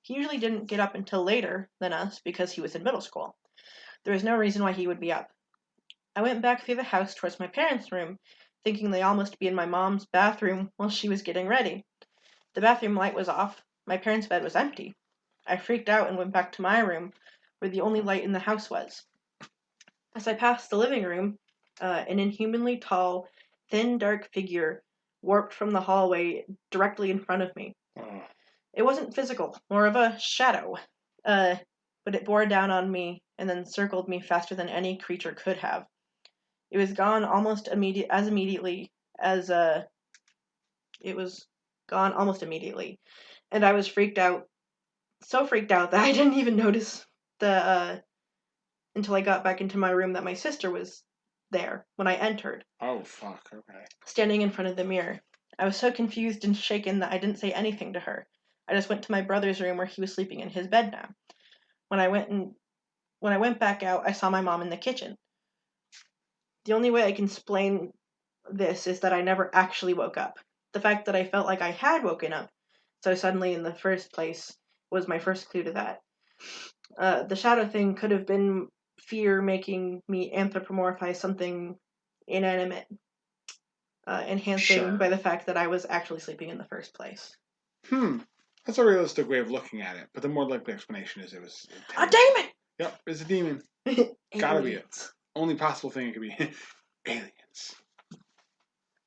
He usually didn't get up until later than us because he was in middle school. There was no reason why he would be up. I went back through the house towards my parents' room, thinking they all must be in my mom's bathroom while she was getting ready. The bathroom light was off. My parents' bed was empty. I freaked out and went back to my room, where the only light in the house was. As I passed the living room, an inhumanly tall, thin, dark figure warped from the hallway directly in front of me. It wasn't physical, more of a shadow, but it bore down on me and then circled me faster than any creature could have. It was gone almost immediately as it was gone almost immediately. And I was freaked out, so freaked out that I didn't even notice until I got back into my room that my sister was there when I entered. Oh, fuck, okay. Standing in front of the mirror. I was so confused and shaken that I didn't say anything to her. I just went to my brother's room where he was sleeping in his bed now. When I went back out, I saw my mom in the kitchen. The only way I can explain this is that I never actually woke up. The fact that I felt like I had woken up so suddenly in the first place was my first clue to that. The shadow thing could have been fear making me anthropomorphize something inanimate, enhancing by the fact that I was actually sleeping in the first place. That's a realistic way of looking at it, but the more likely explanation is it was a demon! Yep, it's a demon. Gotta be it. Only possible thing it could be aliens.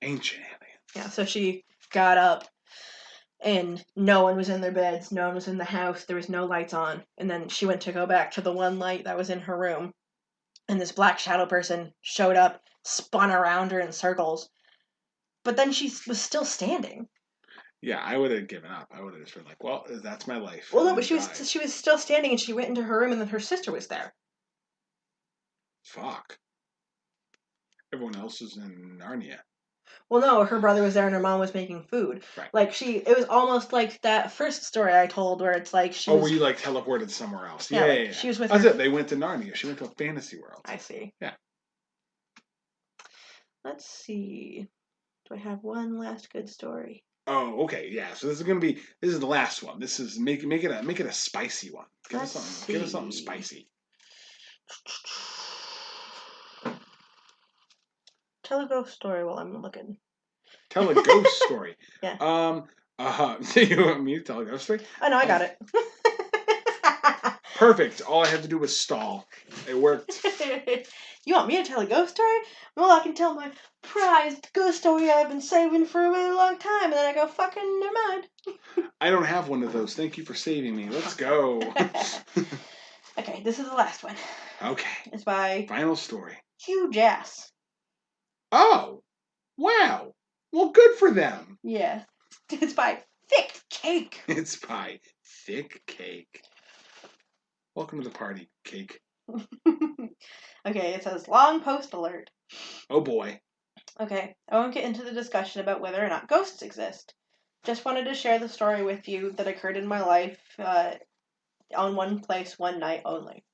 Ancient aliens. Yeah, so she got up and no one was in their beds, no one was in the house, there was no lights on, and then she went to go back to the one light that was in her room, and this black shadow person showed up, spun around her in circles, but then she was still standing. Yeah, I would have given up. I would have just been like, well, that's my life. Well, no, but she was still standing, and she went into her room, and then her sister was there. Fuck. Everyone else is in Narnia. Well, no, her brother was there and her mom was making food. Right. Like, it was almost like that first story I told where it's like she was... where you, like, teleported somewhere else. Yeah, yeah. She was with That's it. They went to Narnia. She went to a fantasy world. I see. Yeah. Let's see. Do I have one last good story? Oh, okay, yeah. So this is the last one. This is make it a spicy one. Give us something spicy. Tell a ghost story while I'm looking. Tell a ghost story. Yeah. So you want me to tell a ghost story? Oh no, I got it. Perfect. All I had to do was stall. It worked. You want me to tell a ghost story? Well, I can tell my prized ghost story I've been saving for a really long time, and then I go, fucking, never mind. I don't have one of those. Thank you for saving me. Let's go. Okay, this is the last one. Okay. It's by... Final story. Huge ass. Oh! Wow! Well, good for them. Yeah. It's by Thick Cake. It's by Thick Cake. Welcome to the party, Cake. Okay, it says long post alert. Oh boy. Okay, I won't get into the discussion about whether or not ghosts exist. Just wanted to share the story with you that occurred in my life on one place, one night only.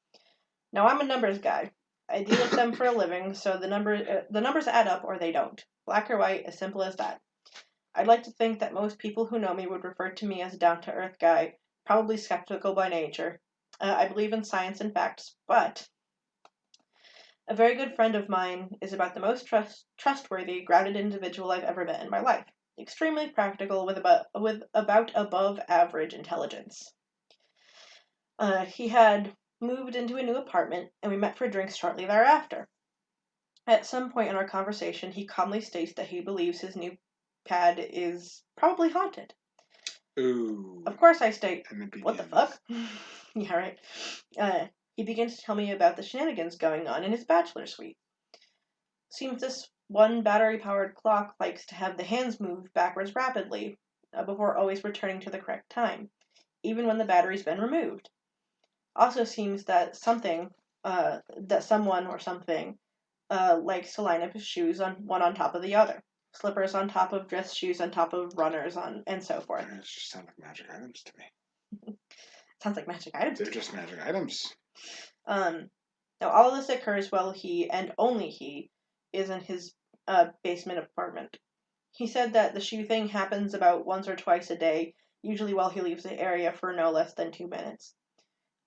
Now, I'm a numbers guy. I deal with them for a living, so the numbers add up or they don't. Black or white, as simple as that. I'd like to think that most people who know me would refer to me as a down-to-earth guy, probably skeptical by nature. I believe in science and facts, but a very good friend of mine is about the most trustworthy, grounded individual I've ever met in my life. Extremely practical with about above average intelligence. He had moved into a new apartment, and we met for drinks shortly thereafter. At some point in our conversation, he calmly states that he believes his new pad is probably haunted. Ooh. Of course I state, what the fuck? Yeah, right. He begins to tell me about the shenanigans going on in his bachelor suite. Seems this one battery-powered clock likes to have the hands move backwards rapidly, before always returning to the correct time, even when the battery's been removed. Also seems that someone or something likes to line up his shoes one on top of the other. Slippers on top of dress shoes on top of runners and so forth. It just sounds like magic items to me. Sounds like magic items. They're just magic items. Now all of this occurs while he, and only he, is in his basement apartment. He said that the shoe thing happens about once or twice a day, usually while he leaves the area for no less than 2 minutes.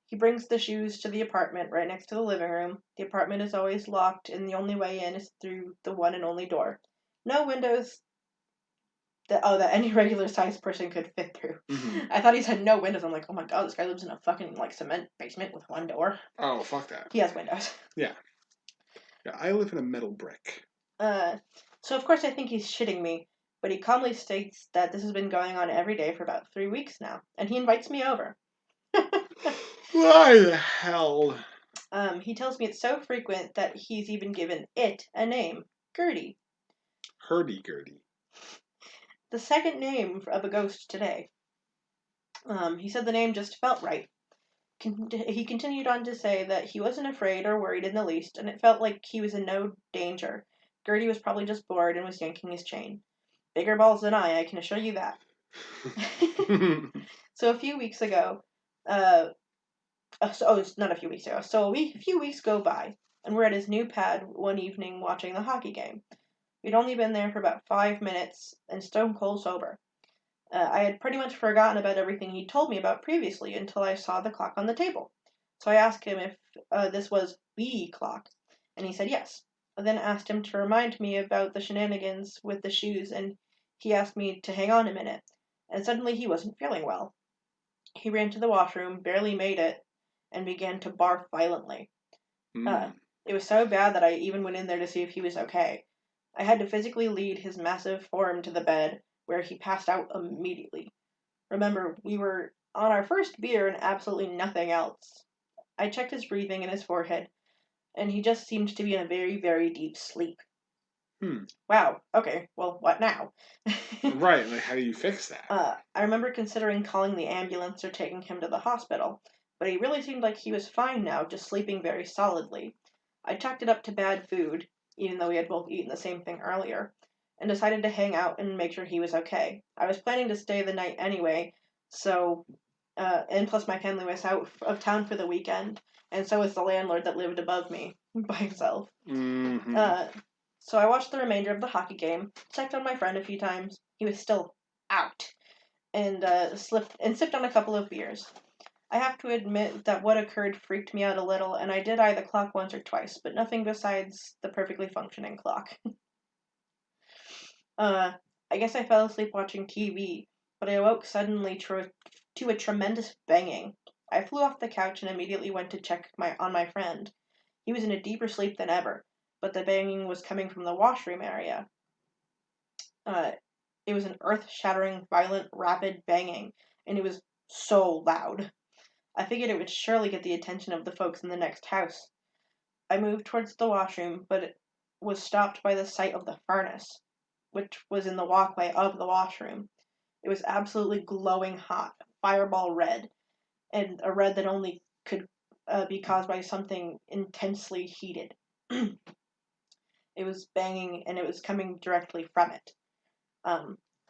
He brings the shoes to the apartment right next to the living room. The apartment is always locked, and the only way in is through the one and only door. No windows that any regular-sized person could fit through. Mm-hmm. I thought he said no windows. I'm like, oh my god, this guy lives in a fucking, cement basement with one door. Oh, fuck that. He has windows. Yeah. Yeah, I live in a metal brick. So of course I think he's shitting me, but he calmly states that this has been going on every day for about 3 weeks now, and he invites me over. Why the hell? He tells me it's so frequent that he's even given it a name, Gertie. Hurdy-gurdy. the second name of a ghost today. He said the name just felt right. He continued on to say that he wasn't afraid or worried in the least, and it felt like he was in no danger. Gertie was probably just bored and was yanking his chain. Bigger balls than I can assure you that. So a few weeks ago, it's not a few weeks ago. So a few weeks go by, and we're at his new pad one evening watching the hockey game. We'd only been there for about 5 minutes, and stone cold sober. I had pretty much forgotten about everything he'd told me about previously until I saw the clock on the table. So I asked him if this was the clock, and he said yes. I then asked him to remind me about the shenanigans with the shoes, and he asked me to hang on a minute. And suddenly he wasn't feeling well. He ran to the washroom, barely made it, and began to barf violently. Mm. It was so bad that I even went in there to see if he was okay. I had to physically lead his massive form to the bed, where he passed out immediately. Remember, we were on our first beer and absolutely nothing else. I checked his breathing and his forehead, and he just seemed to be in a very, very deep sleep. Wow, okay, well, what now? Right, like how do you fix that? I remember considering calling the ambulance or taking him to the hospital, but he really seemed like he was fine now, just sleeping very solidly. I chalked it up to bad food, even though we had both eaten the same thing earlier, and decided to hang out and make sure he was okay. I was planning to stay the night anyway, so, and plus my family was out of town for the weekend, and so was the landlord that lived above me by himself. Mm-hmm. So I watched the remainder of the hockey game, checked on my friend a few times. He was still out, and sipped on a couple of beers. I have to admit that what occurred freaked me out a little, and I did eye the clock once or twice, but nothing besides the perfectly functioning clock. I guess I fell asleep watching TV, but I awoke suddenly to a tremendous banging. I flew off the couch and immediately went to check on my friend. He was in a deeper sleep than ever, but the banging was coming from the washroom area. Uh, it was an earth-shattering, violent, rapid banging, and it was so loud. I figured it would surely get the attention of the folks in the next house. I moved towards the washroom, but it was stopped by the sight of the furnace, which was in the walkway of the washroom. It was absolutely glowing hot, fireball red, and a red that only could be caused by something intensely heated. It was banging, and it was coming directly from it.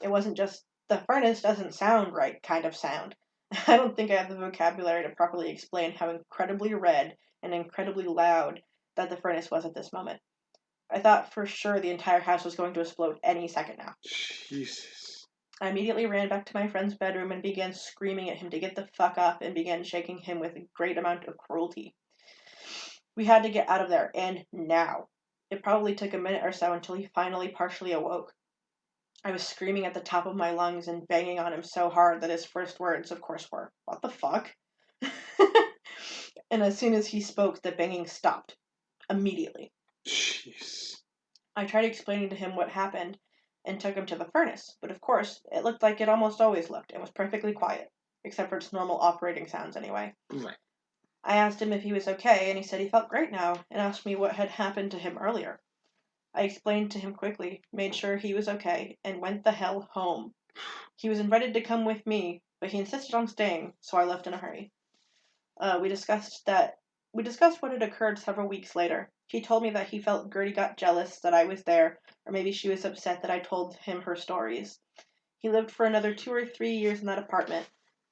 It wasn't just the furnace doesn't sound right kind of sound. I don't think I have the vocabulary to properly explain how incredibly red and incredibly loud that the furnace was at this moment. I thought for sure the entire house was going to explode any second now. Jesus. I immediately ran back to my friend's bedroom and began screaming at him to get the fuck up and began shaking him with a great amount of cruelty. We had to get out of there, and now. It probably took a minute or so until he finally partially awoke. I was screaming at the top of my lungs and banging on him so hard that his first words, of course, were, "What the fuck?" And as soon as he spoke, the banging stopped. Immediately. Jeez. I tried explaining to him what happened and took him to the furnace, but of course, it looked like it almost always looked and was perfectly quiet, except for its normal operating sounds anyway. Right. I asked him if he was okay, and he said he felt great now, and asked me what had happened to him earlier. I explained to him quickly, made sure he was okay, and went the hell home. He was invited to come with me, but he insisted on staying, so I left in a hurry. We discussed what had occurred several weeks later. He told me that he felt Gertie got jealous that I was there, or maybe she was upset that I told him her stories. He lived for another 2 or 3 years in that apartment,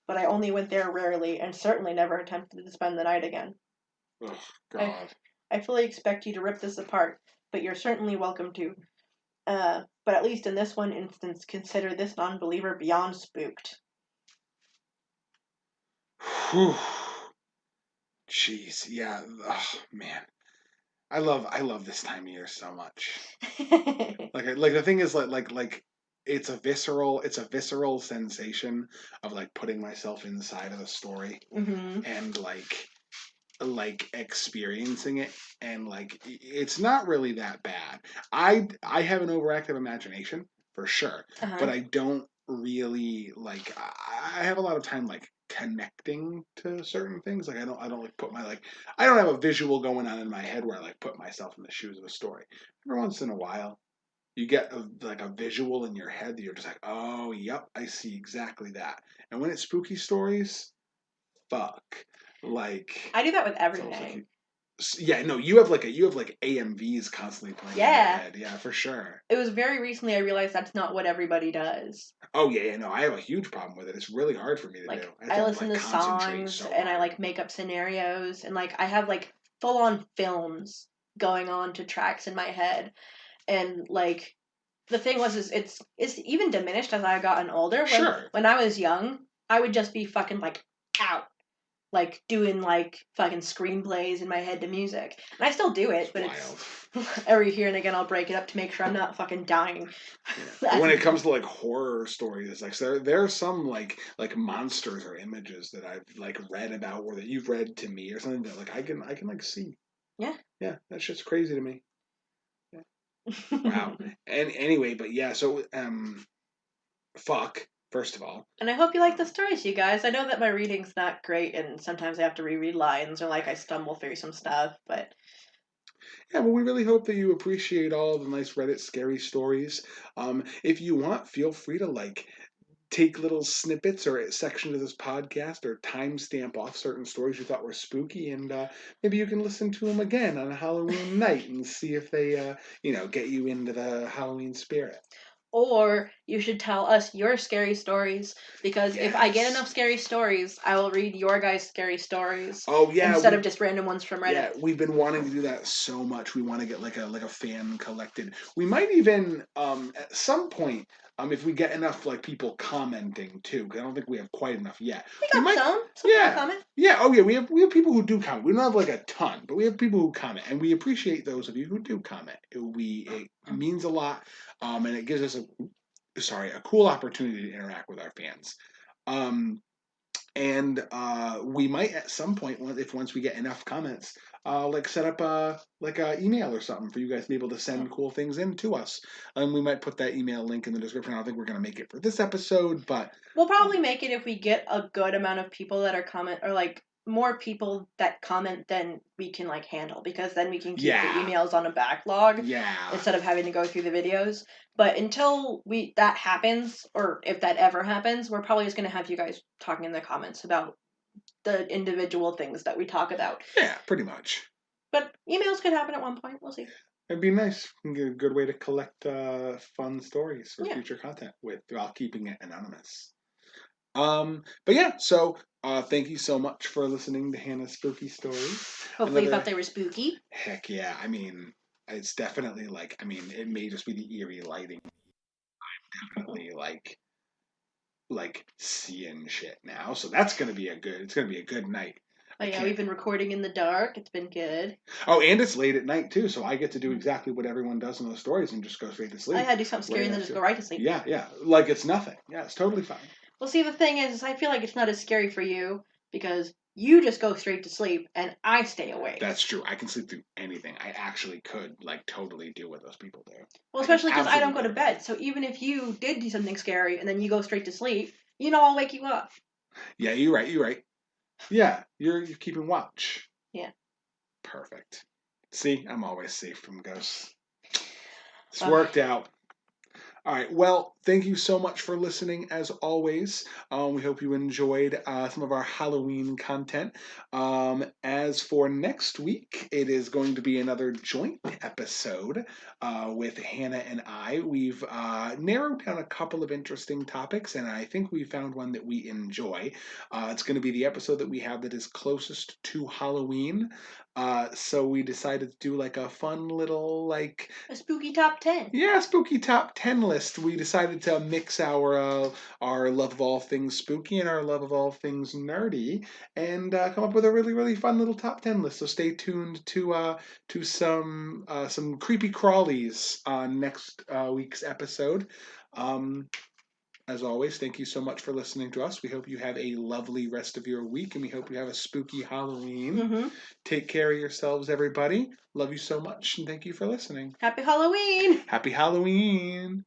but I only went there rarely, and certainly never attempted to spend the night again. Oh, God. I fully expect you to rip this apart, but you're certainly welcome to. But at least in this one instance, consider this non-believer beyond spooked. Whew. Jeez. Yeah. Oh, man. I love this time of year so much. Like the thing is like it's a visceral sensation of like putting myself inside of the story Mm-hmm. and like experiencing it, and like it's not really that bad. I have an overactive imagination for sure, but Uh-huh. I don't really like I have a lot of time like connecting to certain things. Like I don't like put my like I don't have a visual going on in my head where I like put myself in the shoes of a story. Every once in a while You get like a visual in your head that you're just like, oh, yep, I see exactly that. And when it's spooky stories, fuck, like I do that with it's almost like everything. yeah, no, you have like AMVs constantly playing in your Yeah. head. Yeah, for sure. It was very recently I realized that's not what everybody does. Oh yeah, yeah, no, I have a huge problem with it. It's really hard for me to do. Like I have I to listen like to concentrate songs so and I hard. like make up scenarios and like I have like full on films going on to tracks in my head. And like the thing was is it's even diminished as I gotten older. Sure. When I was young, I would just be fucking like out. Like doing like fucking screenplays in my head to music. And I still do it, It's but wild. it's every here and again I'll break it up to make sure I'm not fucking dying. Yeah. But when it comes to like horror stories, like so there are some like monsters or images that I've like read about or that you've read to me or something that like I can like see. Yeah. Yeah, that shit's crazy to me. Yeah. Wow. And anyway, but yeah, so fuck, first of all. And I hope you like the stories, you guys. I know that my reading's not great, and sometimes I have to reread lines or like I stumble through some stuff. But Yeah, well, we really hope that you appreciate all the nice Reddit scary stories. If you want, feel free to like take little snippets or sections of this podcast or timestamp off certain stories you thought were spooky, and maybe you can listen to them again on a Halloween night and see if they, get you into the Halloween spirit. or you should tell us your scary stories because if I get Yes. enough scary stories, I will read your guys' scary stories Oh yeah, instead of just random ones from Reddit. yeah, we've been wanting to do that so much. We want to get like a fan collected. We might even at some point if we get enough like people commenting too, because I don't think we have quite enough yet. We We got might some people yeah. comment. Yeah, oh yeah, we have people who do comment. We don't have like a ton, but we have people who comment, and we appreciate those of you who do comment. It means a lot, and it gives us a cool opportunity to interact with our fans. Um, and we might at some point, if once we get enough comments, like set up a email or something for you guys to be able to send cool things in to us, and we might put that email link in the description. I don't think we're gonna make it for this episode, but We'll probably make it if we get a good amount of people that are comment or like more people that comment than we can like handle because then we can keep the yeah, emails on a backlog yeah, instead of having to go through the videos. But until that happens or if that ever happens, we're probably just going to have you guys talking in the comments about the individual things that we talk about. yeah, pretty much. But emails could happen at one point. We'll see. It'd be nice. A good way to collect fun stories for Yeah. future content while keeping it anonymous. But yeah, so thank you so much for listening to Hannah's spooky stories. Hopefully you thought they were spooky. Heck yeah! I mean, it's definitely like it may just be the eerie lighting. I'm definitely like seeing shit now, so it's gonna be a good night. Oh yeah, we've been recording in the dark. It's been good. Oh, and it's late at night too, so I get to do exactly what everyone does in those stories and just go straight to sleep. I had to do something scary and then just go right to sleep. Yeah, like it's nothing. Yeah, it's totally fine. Well, see, the thing is I feel like it's not as scary for you because you just go straight to sleep and I stay awake. That's true. I can sleep through anything. I actually could like totally do what those people do. Well, especially because I don't go to bed. So even if you did do something scary and then you go straight to sleep, I'll wake you up. Yeah, you're right. Yeah, you're keeping watch. Yeah. Perfect. See, I'm always safe from ghosts. It's worked out. All right. Well, thank you so much for listening, as always. We hope you enjoyed some of our Halloween content. As for next week, it is going to be another joint episode with Hannah and I. We've narrowed down a couple of interesting topics, and I think we found one that we enjoy. It's going to be the episode that we have that is closest to Halloween. So we decided to do like a fun little like a spooky top 10. Yeah, spooky top 10 list. We decided to mix our love of all things spooky and our love of all things nerdy, and come up with a really really fun little top 10 list. So stay tuned to some creepy crawlies on next week's episode. As always, thank you so much for listening to us. We hope you have a lovely rest of your week, and we hope you have a spooky Halloween. Mm-hmm. Take care of yourselves, everybody. Love you so much, and thank you for listening. Happy Halloween! Happy Halloween!